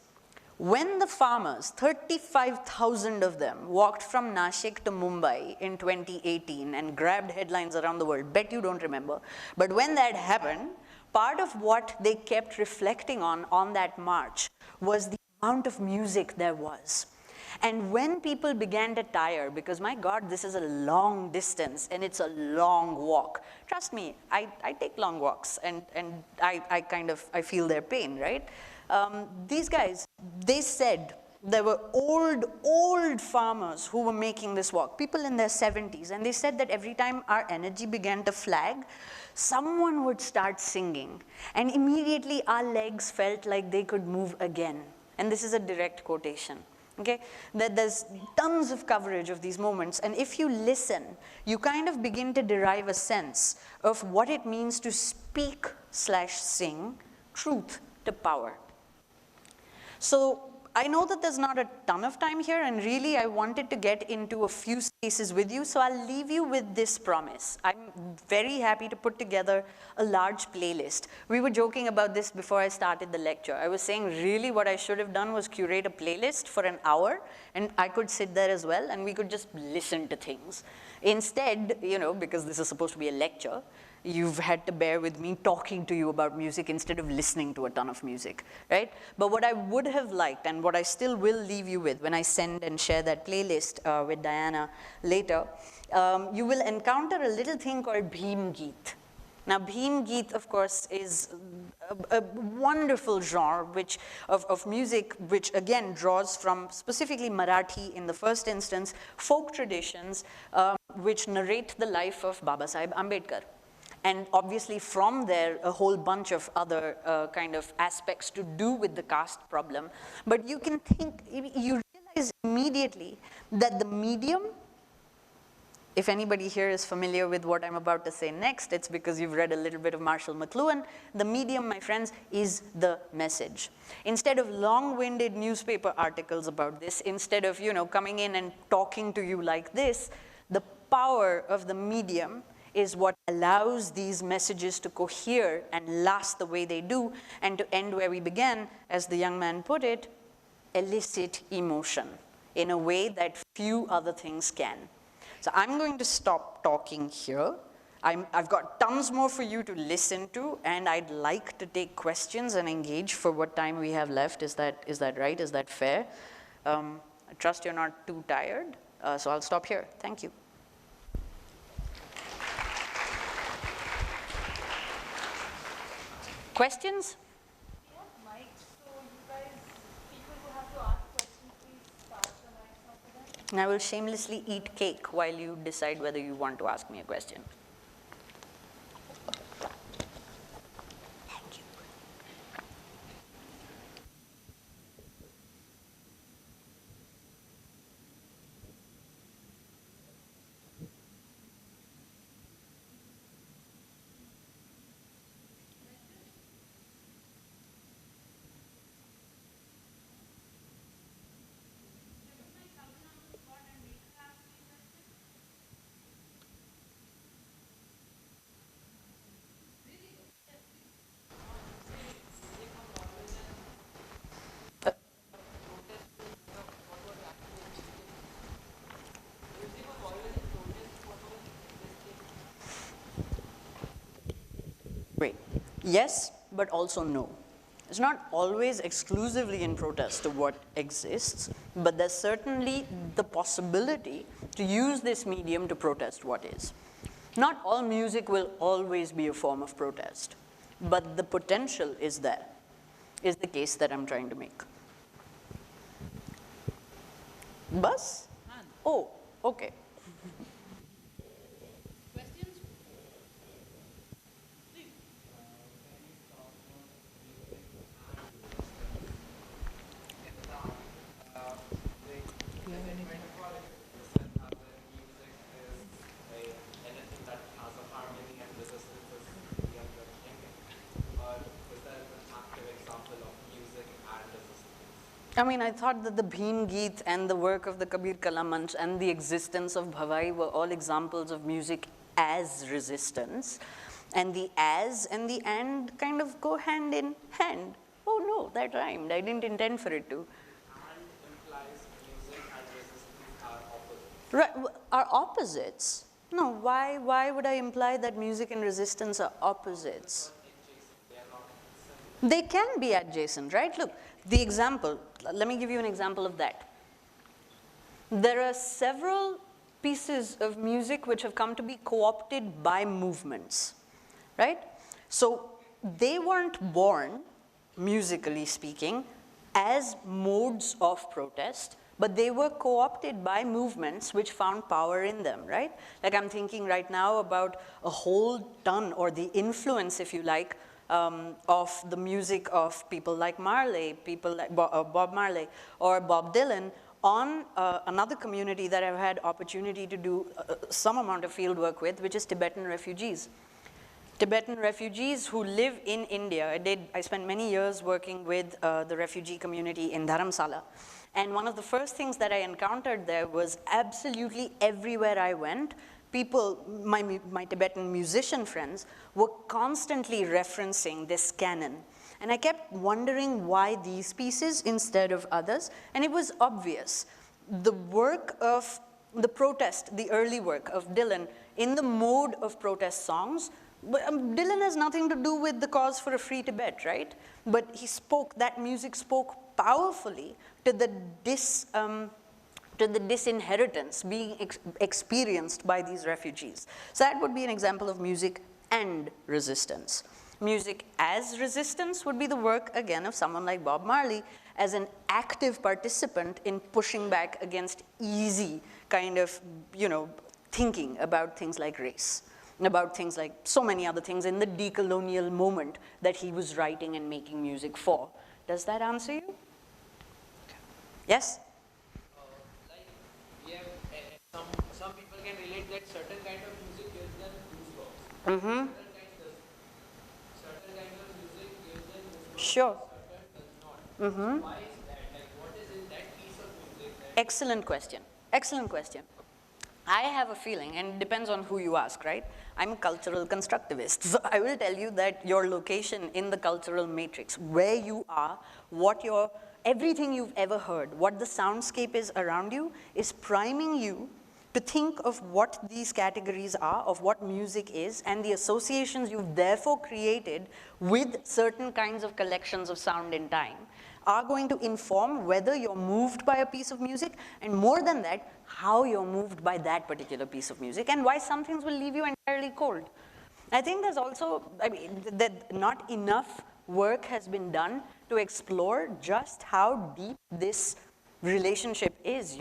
When the farmers, 35,000 of them, walked from Nashik to Mumbai in 2018 and grabbed headlines around the world, bet you don't remember, but when that happened, part of what they kept reflecting on that march was the amount of music there was. And when people began to tire, because my God, this is a long distance and it's a long walk. Trust me, I take long walks and I feel their pain, right? These guys, they said there were old farmers who were making this walk, people in their 70s, and they said that every time our energy began to flag, someone would start singing, and immediately our legs felt like they could move again. And this is a direct quotation. Okay, there's tons of coverage of these moments, and if you listen, you kind of begin to derive a sense of what it means to speak/sing truth to power. So I know that there's not a ton of time here, and really I wanted to get into a few spaces with you, so I'll leave you with this promise. I'm very happy to put together a large playlist. We were joking about this before I started the lecture. I was saying really what I should have done was curate a playlist for an hour, and I could sit there as well, and we could just listen to things. Instead, you know, because this is supposed to be a lecture, you've had to bear with me talking to you about music instead of listening to a ton of music, right? But what I would have liked, and what I still will leave you with when I send and share that playlist with Diana later, you will encounter a little thing called Bhim Geet. Now, Bhim Geet, of course, is a wonderful genre of music which, again, draws from specifically Marathi in the first instance, folk traditions which narrate the life of Baba Sahib Ambedkar. And obviously from there, a whole bunch of other kind of aspects to do with the caste problem. But you can think, you realize immediately that the medium, if anybody here is familiar with what I'm about to say next, it's because you've read a little bit of Marshall McLuhan. The medium, my friends, is the message. Instead of long-winded newspaper articles about this, instead of, you know, coming in and talking to you like this, the power of the medium is what allows these messages to cohere and last the way they do, and to end where we began, as the young man put it, elicit emotion in a way that few other things can. So I'm going to stop talking here. I've got tons more for you to listen to, and I'd like to take questions and engage for what time we have left. Is that right? Is that fair? I trust you're not too tired, so I'll stop here. Thank you. Questions? We have mics, so you guys, people who have to ask questions, please pass the mics up to them. And I will shamelessly eat cake while you decide whether you want to ask me a question. Thank you. Great. Yes, but also no. It's not always exclusively in protest to what exists, but there's certainly the possibility to use this medium to protest what is. Not all music will always be a form of protest, but the potential is there, is the case that I'm trying to make. Bus? Oh, okay. I mean, I thought that the Bhim Geet and the work of the Kabir Kala Manch and the existence of Bhavai were all examples of music as resistance. And the as and the and kind of go hand in hand. Oh no, that rhymed. I didn't intend for it to. And implies music and resistance are opposites. Right, are opposites? No, why would I imply that music and resistance are opposites? They can be adjacent, right? Look, the example, let me give you an example of that. There are several pieces of music which have come to be co-opted by movements, right? So they weren't born, musically speaking, as modes of protest, but they were co-opted by movements which found power in them, right? Like I'm thinking right now about a whole ton, or the influence, if you like, of the music of people like Marley, people like Bob Marley or Bob Dylan on another community that I've had opportunity to do some amount of field work with, which is Tibetan refugees. Tibetan refugees who live in India. I spent many years working with the refugee community in Dharamsala. And one of the first things that I encountered there was absolutely everywhere I went, people, my Tibetan musician friends, were constantly referencing this canon. And I kept wondering why these pieces instead of others, and it was obvious. The work of the protest, the early work of Dylan in the mode of protest songs But, Dylan has nothing to do with the cause for a free Tibet, right? But he spoke, that music spoke powerfully to the disinheritance being experienced by these refugees. So that would be an example of music and resistance. Music as resistance would be the work, again, of someone like Bob Marley as an active participant in pushing back against easy kind of, thinking about things like race, and about things like so many other things in the decolonial moment that he was writing and making music for. Does that answer you? Yes? Like we have some people can relate that certain kind of music gives them goosebumps. Mm-hmm. Certain kind of music gives them goosebumps. Sure. Certain does not. Mm-hmm. Why is that? Like what is in that piece of music that Excellent question. Excellent question. I have a feeling, and it depends on who you ask, right? I'm a cultural constructivist, so I will tell you that your location in the cultural matrix, where you are, everything you've ever heard, what the soundscape is around you, is priming you to think of what these categories are, of what music is, and the associations you've therefore created with certain kinds of collections of sound in time are going to inform whether you're moved by a piece of music, and more than that, how you're moved by that particular piece of music, and why some things will leave you entirely cold. I think there's also, that not enough work has been done to explore just how deep this relationship is,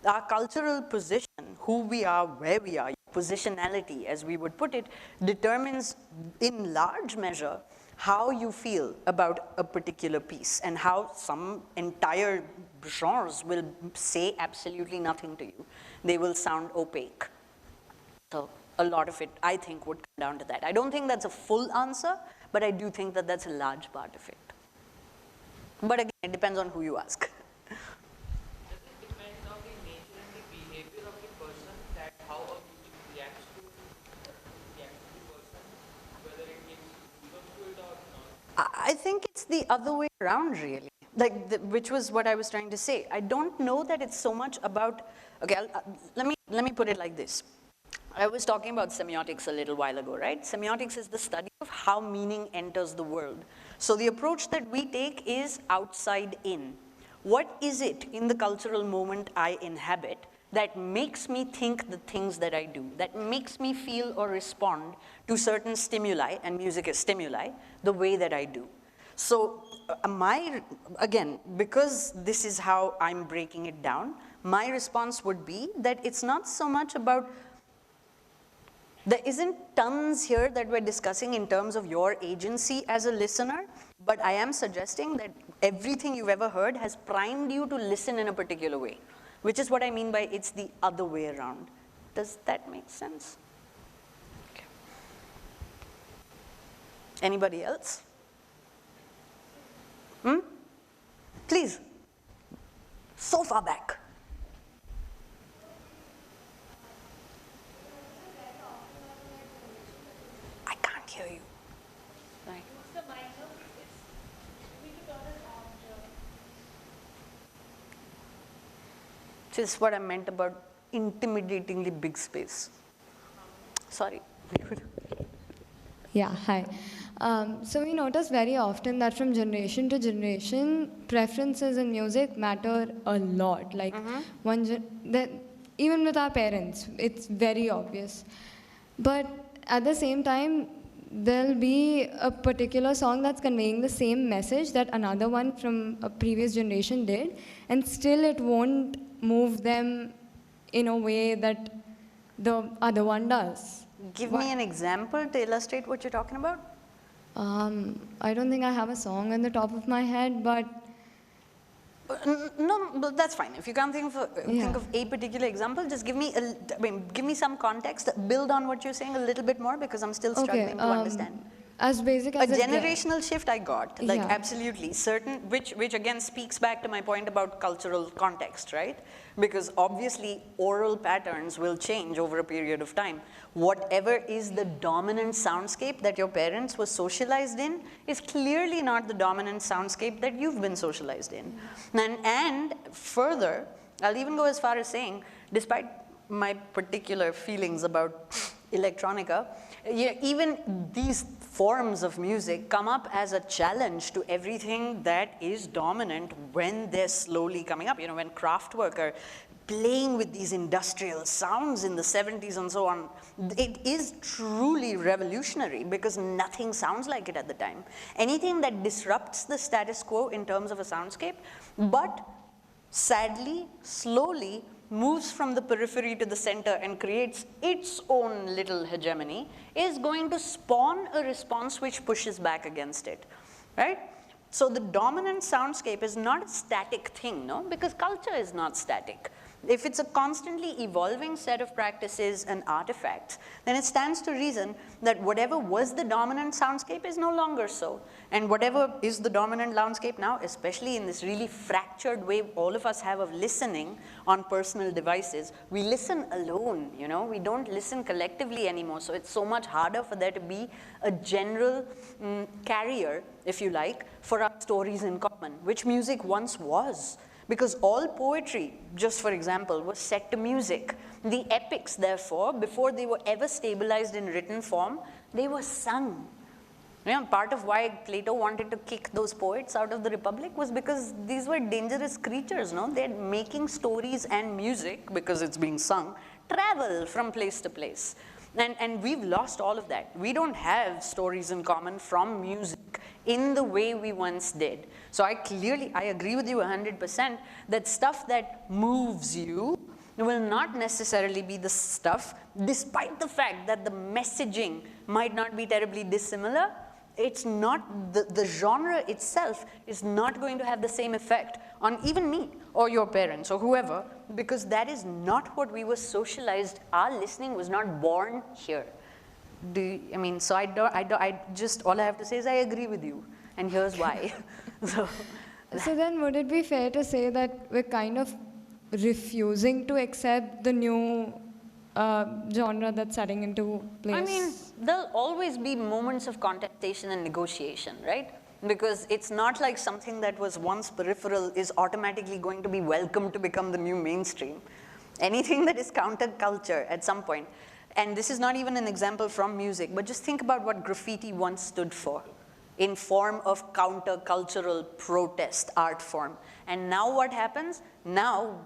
Our cultural position, who we are, where we are, positionality, as we would put it, determines in large measure how you feel about a particular piece, and how some entire genres will say absolutely nothing to you. They will sound opaque. So a lot of it, I think, would come down to that. I don't think that's a full answer, but I do think that that's a large part of it. But again, it depends on who you ask. does it depend on the nature and the behavior of the person that how a music reacts to the person, whether it gives goosebumps to it or not? I think it's the other way around, really. Which was what I was trying to say. I don't know that it's so much about, okay, let me put it like this. I was talking about semiotics a little while ago, right? Semiotics is the study of how meaning enters the world. So the approach that we take is outside in. What is it in the cultural moment I inhabit that makes me think the things that I do, that makes me feel or respond to certain stimuli, and music is stimuli, the way that I do? So again, because this is how I'm breaking it down, my response would be that it's not so much about, there isn't tons here that we're discussing in terms of your agency as a listener, but I am suggesting that everything you've ever heard has primed you to listen in a particular way, which is what I mean by it's the other way around. Does that make sense? Okay. Anybody else? Please. So far back. I can't hear you. Right. This is what I meant about intimidatingly big space. Sorry. Yeah, hi. So we notice very often that from generation to generation, preferences in music matter a lot. Like even with our parents, it's very obvious. But at the same time, there'll be a particular song that's conveying the same message that another one from a previous generation did, and still it won't move them in a way that the other one does. Give me an example to illustrate what you're talking about. I don't think I have a song on the top of my head, but No, but that's fine. If you can't think of a particular example, just give me some context. Build on what you're saying a little bit more, because I'm still struggling to understand. As basic as A generational shift I got, like Yeah. absolutely certain, which again speaks back to my point about cultural context, right? Because obviously oral patterns will change over a period of time. Whatever is the dominant soundscape that your parents were socialized in is clearly not the dominant soundscape that you've been socialized in. And further, I'll even go as far as saying, despite my particular feelings about electronica, Even these forms of music come up as a challenge to everything that is dominant when they're slowly coming up. When Kraftwerk are playing with these industrial sounds in the 70s and so on, it is truly revolutionary because nothing sounds like it at the time. Anything that disrupts the status quo in terms of a soundscape, but sadly, slowly moves from the periphery to the center and creates its own little hegemony, is going to spawn a response which pushes back against it, right? So the dominant soundscape is not a static thing, no? Because culture is not static. If it's a constantly evolving set of practices and artifacts, then it stands to reason that whatever was the dominant soundscape is no longer so. And whatever is the dominant landscape now, especially in this really fractured way all of us have of listening on personal devices, we listen alone, we don't listen collectively anymore. So it's so much harder for there to be a general carrier, if you like, for our stories in common, which music once was. Because all poetry, just for example, was set to music. The epics, therefore, before they were ever stabilized in written form, they were sung. Part of why Plato wanted to kick those poets out of the Republic was because these were dangerous creatures, no? They're making stories and music, because it's being sung, travel from place to place. And we've lost all of that. We don't have stories in common from music in the way we once did. So I agree with you 100% that stuff that moves you will not necessarily be the stuff, despite the fact that the messaging might not be terribly dissimilar. It's not, the genre itself is not going to have the same effect on even me or your parents or whoever, because that is not what we were socialized. Our listening was not born here. So all I have to say is I agree with you, and here's why. So then would it be fair to say that we're kind of refusing to accept the new genre that's setting into place? There'll always be moments of contestation and negotiation, right? Because it's not like something that was once peripheral is automatically going to be welcomed to become the new mainstream. Anything that is counterculture at some point, and this is not even an example from music, but just think about what graffiti once stood for in form of countercultural protest art form. And now what happens? Now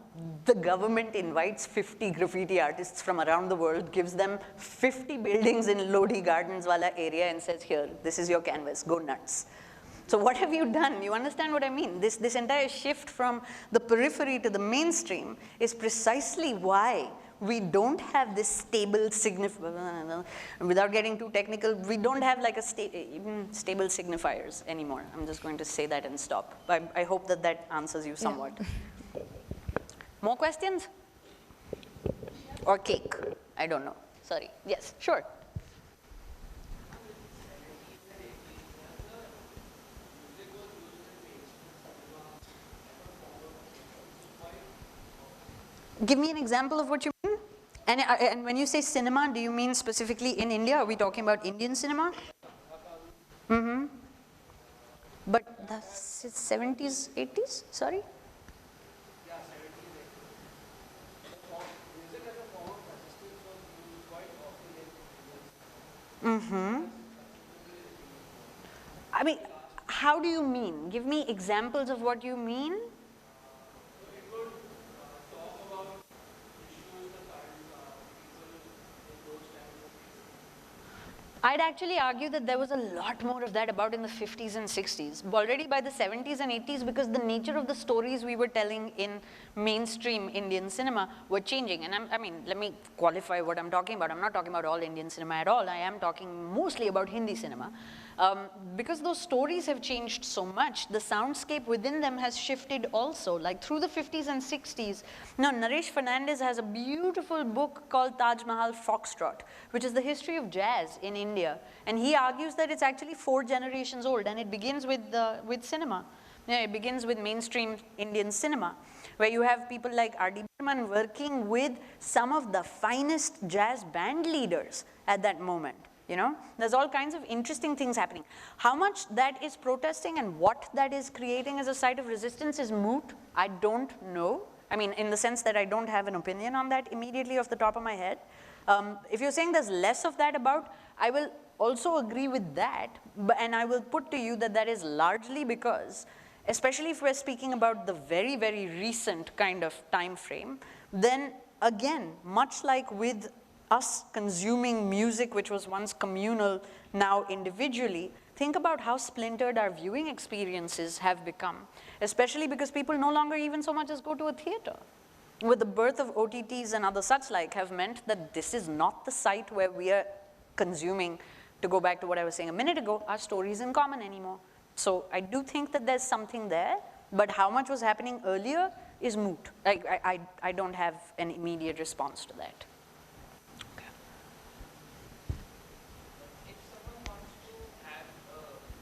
the government invites 50 graffiti artists from around the world, gives them 50 buildings in Lodi Gardens wala area and says, here, this is your canvas, go nuts. So what have you done? You understand what I mean? This entire shift from the periphery to the mainstream is precisely why we don't have this stable without getting too technical, we don't have like stable signifiers anymore. I'm just going to say that and stop. I hope that answers you somewhat. Yeah. More questions? Or cake? I don't know. Sorry. Yes, sure. Give me an example of what you mean. And when you say cinema, do you mean specifically in India? Are we talking about Indian cinema? Mm-hmm. But that's 70s, 80s? Sorry? Yeah, 70s, 80s. Music as a form of resistance was used quite often in Mm-hmm. How do you mean? Give me examples of what you mean. I'd actually argue that there was a lot more of that about in the 50s and 60s. Already by the 70s and 80s, because the nature of the stories we were telling in mainstream Indian cinema were changing. And let me qualify what I'm talking about. I'm not talking about all Indian cinema at all. I am talking mostly about Hindi cinema. Because those stories have changed so much, the soundscape within them has shifted also. Like through the 50s and 60s. Now, Naresh Fernandez has a beautiful book called Taj Mahal Foxtrot, which is the history of jazz in India. And he argues that it's actually 4 generations old, and it begins with cinema. It begins with mainstream Indian cinema, where you have people like R.D. Burman working with some of the finest jazz band leaders at that moment. There's all kinds of interesting things happening. How much that is protesting and what that is creating as a site of resistance is moot. I don't know. In the sense that I don't have an opinion on that immediately off the top of my head. If you're saying there's less of that about, I will also agree with that, and I will put to you that that is largely because, especially if we're speaking about the very, very recent kind of time frame, then again, much like with us consuming music which was once communal, now individually, think about how splintered our viewing experiences have become, especially because people no longer even so much as go to a theater. With the birth of OTTs and other such like have meant that this is not the site where we are consuming, to go back to what I was saying a minute ago, our stories in common anymore. So I do think that there's something there, but how much was happening earlier is moot. I don't have an immediate response to that. If someone wants to have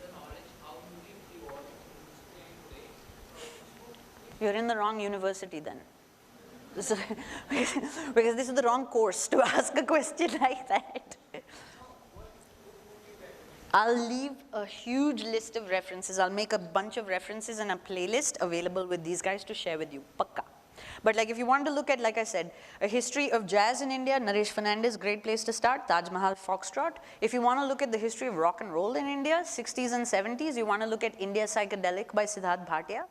the knowledge how music evolved to today, You're in the wrong university then. Because this is the wrong course to ask a question like that. I'll leave a huge list of references. I'll make a bunch of references and a playlist available with these guys to share with you. Pakka. But like if you want to look at, like I said, a history of jazz in India, Naresh Fernandez, great place to start, Taj Mahal Foxtrot. If you want to look at the history of rock and roll in India, 60s and 70s, you want to look at India Psychedelic by Siddharth Bhatia.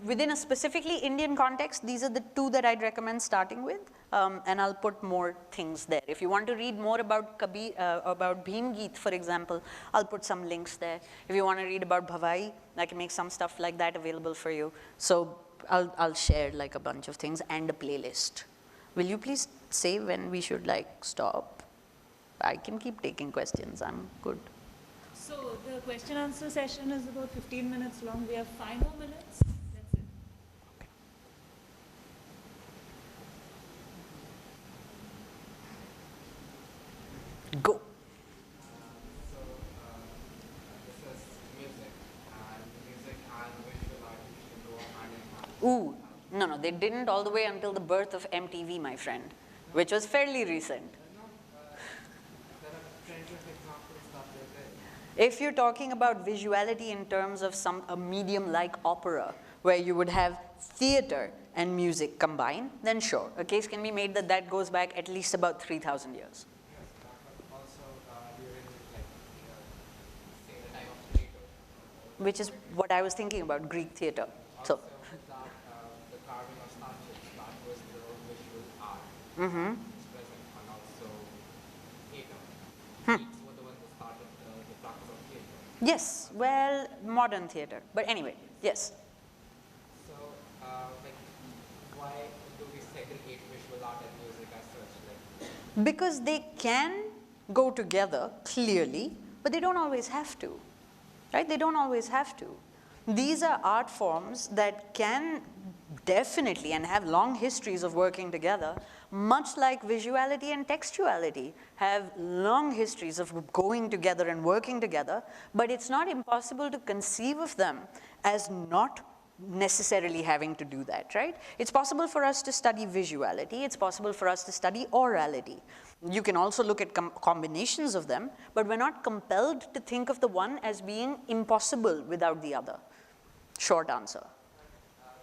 Within a specifically Indian context, these are the two that I'd recommend starting with, and I'll put more things there. If you want to read more about Bhim Geet, for example, I'll put some links there. If you want to read about Bhavai, I can make some stuff like that available for you. So I'll share like a bunch of things and a playlist. Will you please say when we should like stop? I can keep taking questions, I'm good. So the question answer session is about 15 minutes long. We have 5 more minutes. That's it. Go. This is music, and music and visual art usually go hand in hand. Ooh, no, they didn't all the way until the birth of MTV, my friend, which was fairly recent. There are plenty of examples that they did. If you're talking about visuality in terms of a medium like opera, where you would have theater and music combined, then sure, a case can be made that that goes back at least about 3,000 years. Yes, but also during like say the time of Plato. Which is what I was thinking about, Greek theater. So, Also that the carving of statues, that was the visual art. mm-hmm. It's present, and also theater. Greeks were the ones who started the practice of theater. Yes, well, modern theater. But anyway, yes. So, like, why do we segregate visual art and music as such? Like, Because they can go together, clearly, but they don't always have to. Right? They don't always have to. These are art forms that can definitely and have long histories of working together, much like visuality and textuality have long histories of going together and working together, but it's not impossible to conceive of them as not necessarily having to do that, right? It's possible for us to study visuality, it's possible for us to study orality. You can also look at combinations of them, but we're not compelled to think of the one as being impossible without the other. Short answer.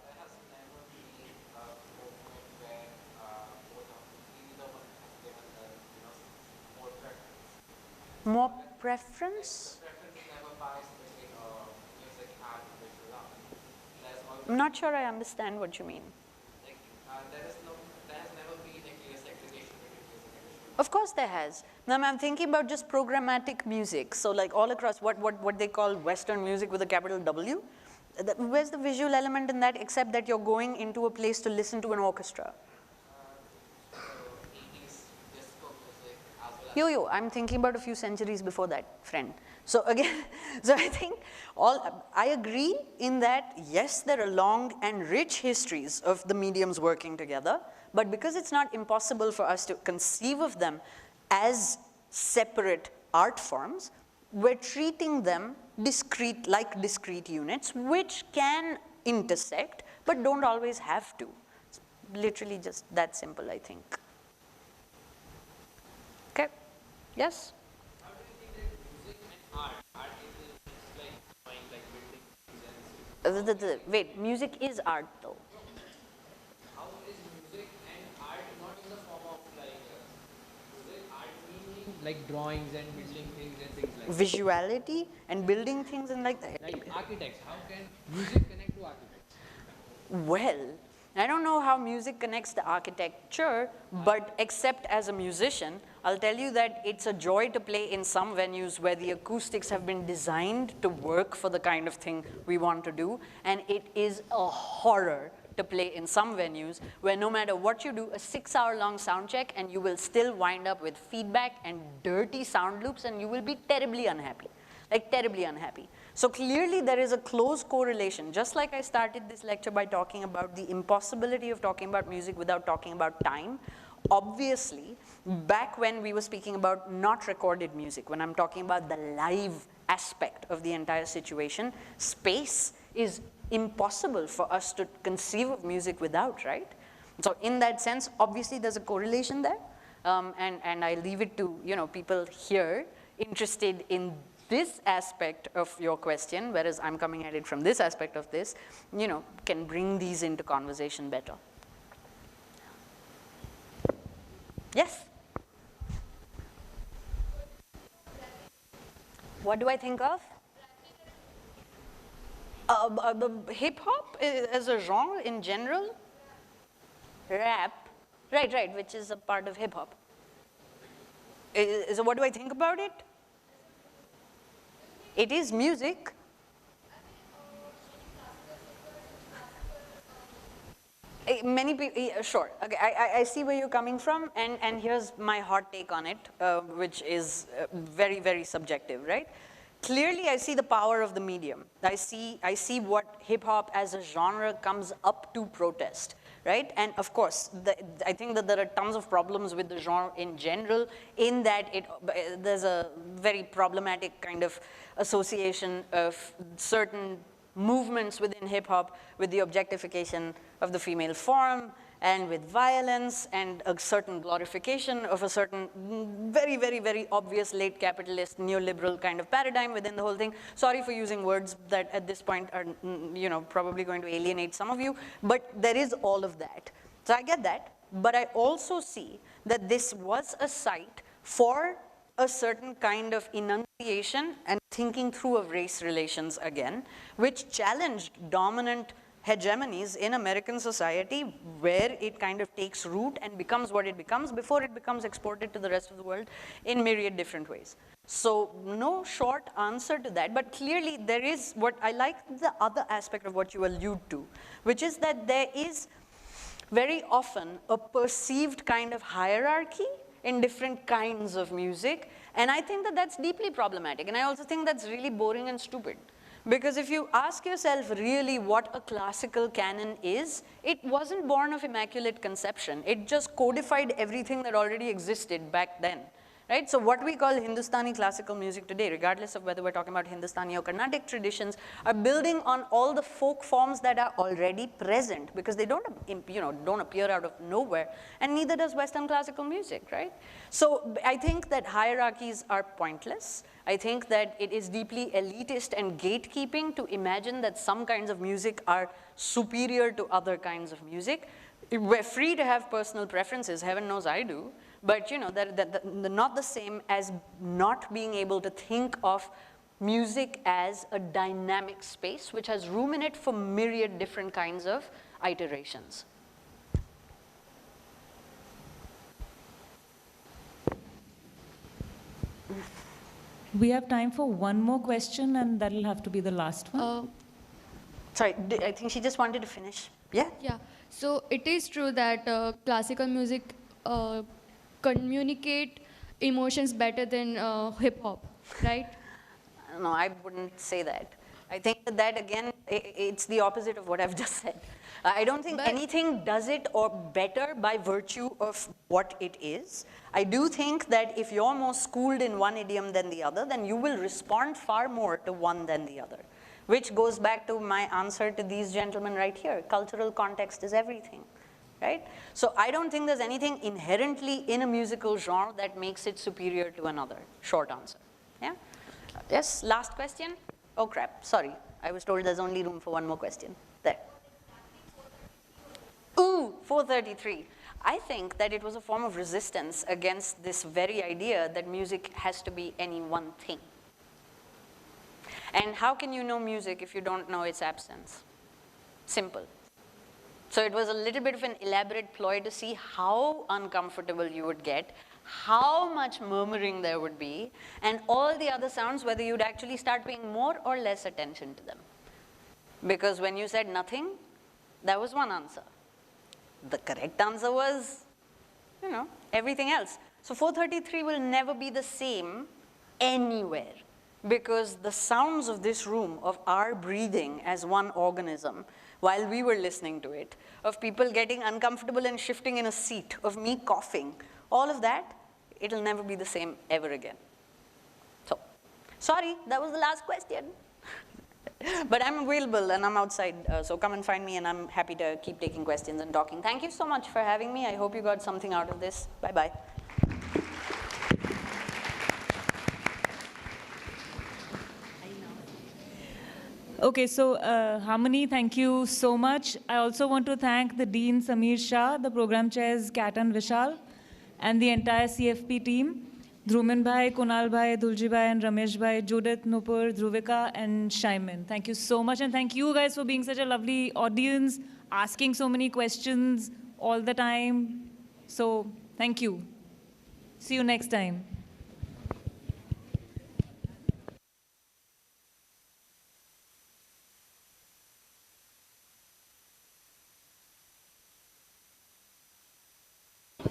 there has never been a movement where both of either one has given more preference. More preference? Preference is never biased between music and visual art. There's always I'm not sure I understand what you mean. like there has never been a clear segregation between music and visual art. Of course there has. Now I'm thinking about just programmatic music. So like all across what they call Western music with a capital W. Where's the visual element in that except that you're going into a place to listen to an orchestra? So 80s disco music as well as Yo, I'm thinking about a few centuries before that, friend. So again, so I think I agree in that, yes, there are long and rich histories of the mediums working together, but because it's not impossible for us to conceive of them as separate art forms, we're treating them like discrete units, which can intersect, but don't always have to. It's literally just that simple, I think. Okay, yes? how do you think that music and art is like combined, like building things and Wait, music is art though. how is music and art not in the form of like drawings and building things and things like that. Visuality and building things and like that. Like architects, how can music connect to architects? Well, I don't know how music connects to architecture, but except as a musician, I'll tell you that it's a joy to play in some venues where the acoustics have been designed to work for the kind of thing we want to do, and it is a horror to play in some venues where no matter what you do, a 6-hour-long sound check, and you will still wind up with feedback and dirty sound loops, and you will be terribly unhappy, like terribly unhappy. So clearly there is a close correlation, just like I started this lecture by talking about the impossibility of talking about music without talking about time. Obviously, back when we were speaking about not recorded music, when I'm talking about the live aspect of the entire situation, space is impossible for us to conceive of music without, right? So in that sense, obviously there's a correlation there, and I leave it to people here interested in this aspect of your question, whereas I'm coming at it from this aspect of this, can bring these into conversation better. Yes? What do I think of? Hip hop as a genre in general, rap, right, which is a part of hip hop. So what do I think about it? It is music. Many people, sure. Okay, I see where you're coming from, and here's my hot take on it, which is very, very subjective, right? Clearly, I see the power of the medium. I see what hip hop as a genre comes up to protest, right? And of course, I think that there are tons of problems with the genre in general, in that there's a very problematic kind of association of certain movements within hip hop with the objectification of the female form, and with violence, and a certain glorification of a certain very, very, very obvious late capitalist neoliberal kind of paradigm within the whole thing. Sorry for using words that at this point are probably going to alienate some of you, but there is all of that. So I get that, but I also see that this was a site for a certain kind of enunciation and thinking through of race relations again, which challenged dominant hegemonies in American society, where it kind of takes root and becomes what it becomes before it becomes exported to the rest of the world in myriad different ways. So no short answer to that, but clearly there is what I like the other aspect of what you allude to, which is that there is very often a perceived kind of hierarchy in different kinds of music, and I think that that's deeply problematic, and I also think that's really boring and stupid. Because if you ask yourself really what a classical canon is, it wasn't born of immaculate conception. It just codified everything that already existed back then, right? So what we call Hindustani classical music today, regardless of whether we're talking about Hindustani or Carnatic traditions, are building on all the folk forms that are already present, because they don't appear out of nowhere, and neither does Western classical music, right? So I think that hierarchies are pointless. I think that it is deeply elitist and gatekeeping to imagine that some kinds of music are superior to other kinds of music. We're free to have personal preferences, heaven knows I do, but they're not the same as not being able to think of music as a dynamic space which has room in it for myriad different kinds of iterations. We have time for one more question, and that'll have to be the last one. Sorry, I think she just wanted to finish. Yeah? Yeah. So it is true that classical music communicate emotions better than hip hop, right? No, I wouldn't say that. I think that again, it's the opposite of what I've just said. I don't think anything does it or better by virtue of what it is. I do think that if you're more schooled in one idiom than the other, then you will respond far more to one than the other, which goes back to my answer to these gentlemen right here. Cultural context is everything, right? So I don't think there's anything inherently in a musical genre that makes it superior to another. Short answer. Yeah? Yes, last question? Oh crap, sorry. I was told there's only room for one more question. There. Ooh, 433, I think that it was a form of resistance against this very idea that music has to be any one thing. And how can you know music if you don't know its absence? Simple. So it was a little bit of an elaborate ploy to see how uncomfortable you would get, how much murmuring there would be, and all the other sounds, whether you'd actually start paying more or less attention to them. Because when you said nothing, that was one answer. The correct answer was, you know, everything else. So 433 will never be the same anywhere, because the sounds of this room, of our breathing as one organism, while we were listening to it, of people getting uncomfortable and shifting in a seat, of me coughing, all of that, it'll never be the same ever again. So, sorry, that was the last question. But I'm available and I'm outside, so come and find me, and I'm happy to keep taking questions and talking. Thank you so much for having me. I hope you got something out of this. Bye-bye. Okay, so Harmony, thank you so much. I also want to thank the Dean Samir Shah, the program chairs Katan Vishal, and the entire CFP team. Dhrumin Bhai, Kunal Bhai, Dulji Bhai, and Ramesh Bhai, Judith, Nupur, Dhruvika, and Shaimin. Thank you so much, and thank you guys for being such a lovely audience, asking so many questions all the time. So, thank you. See you next time.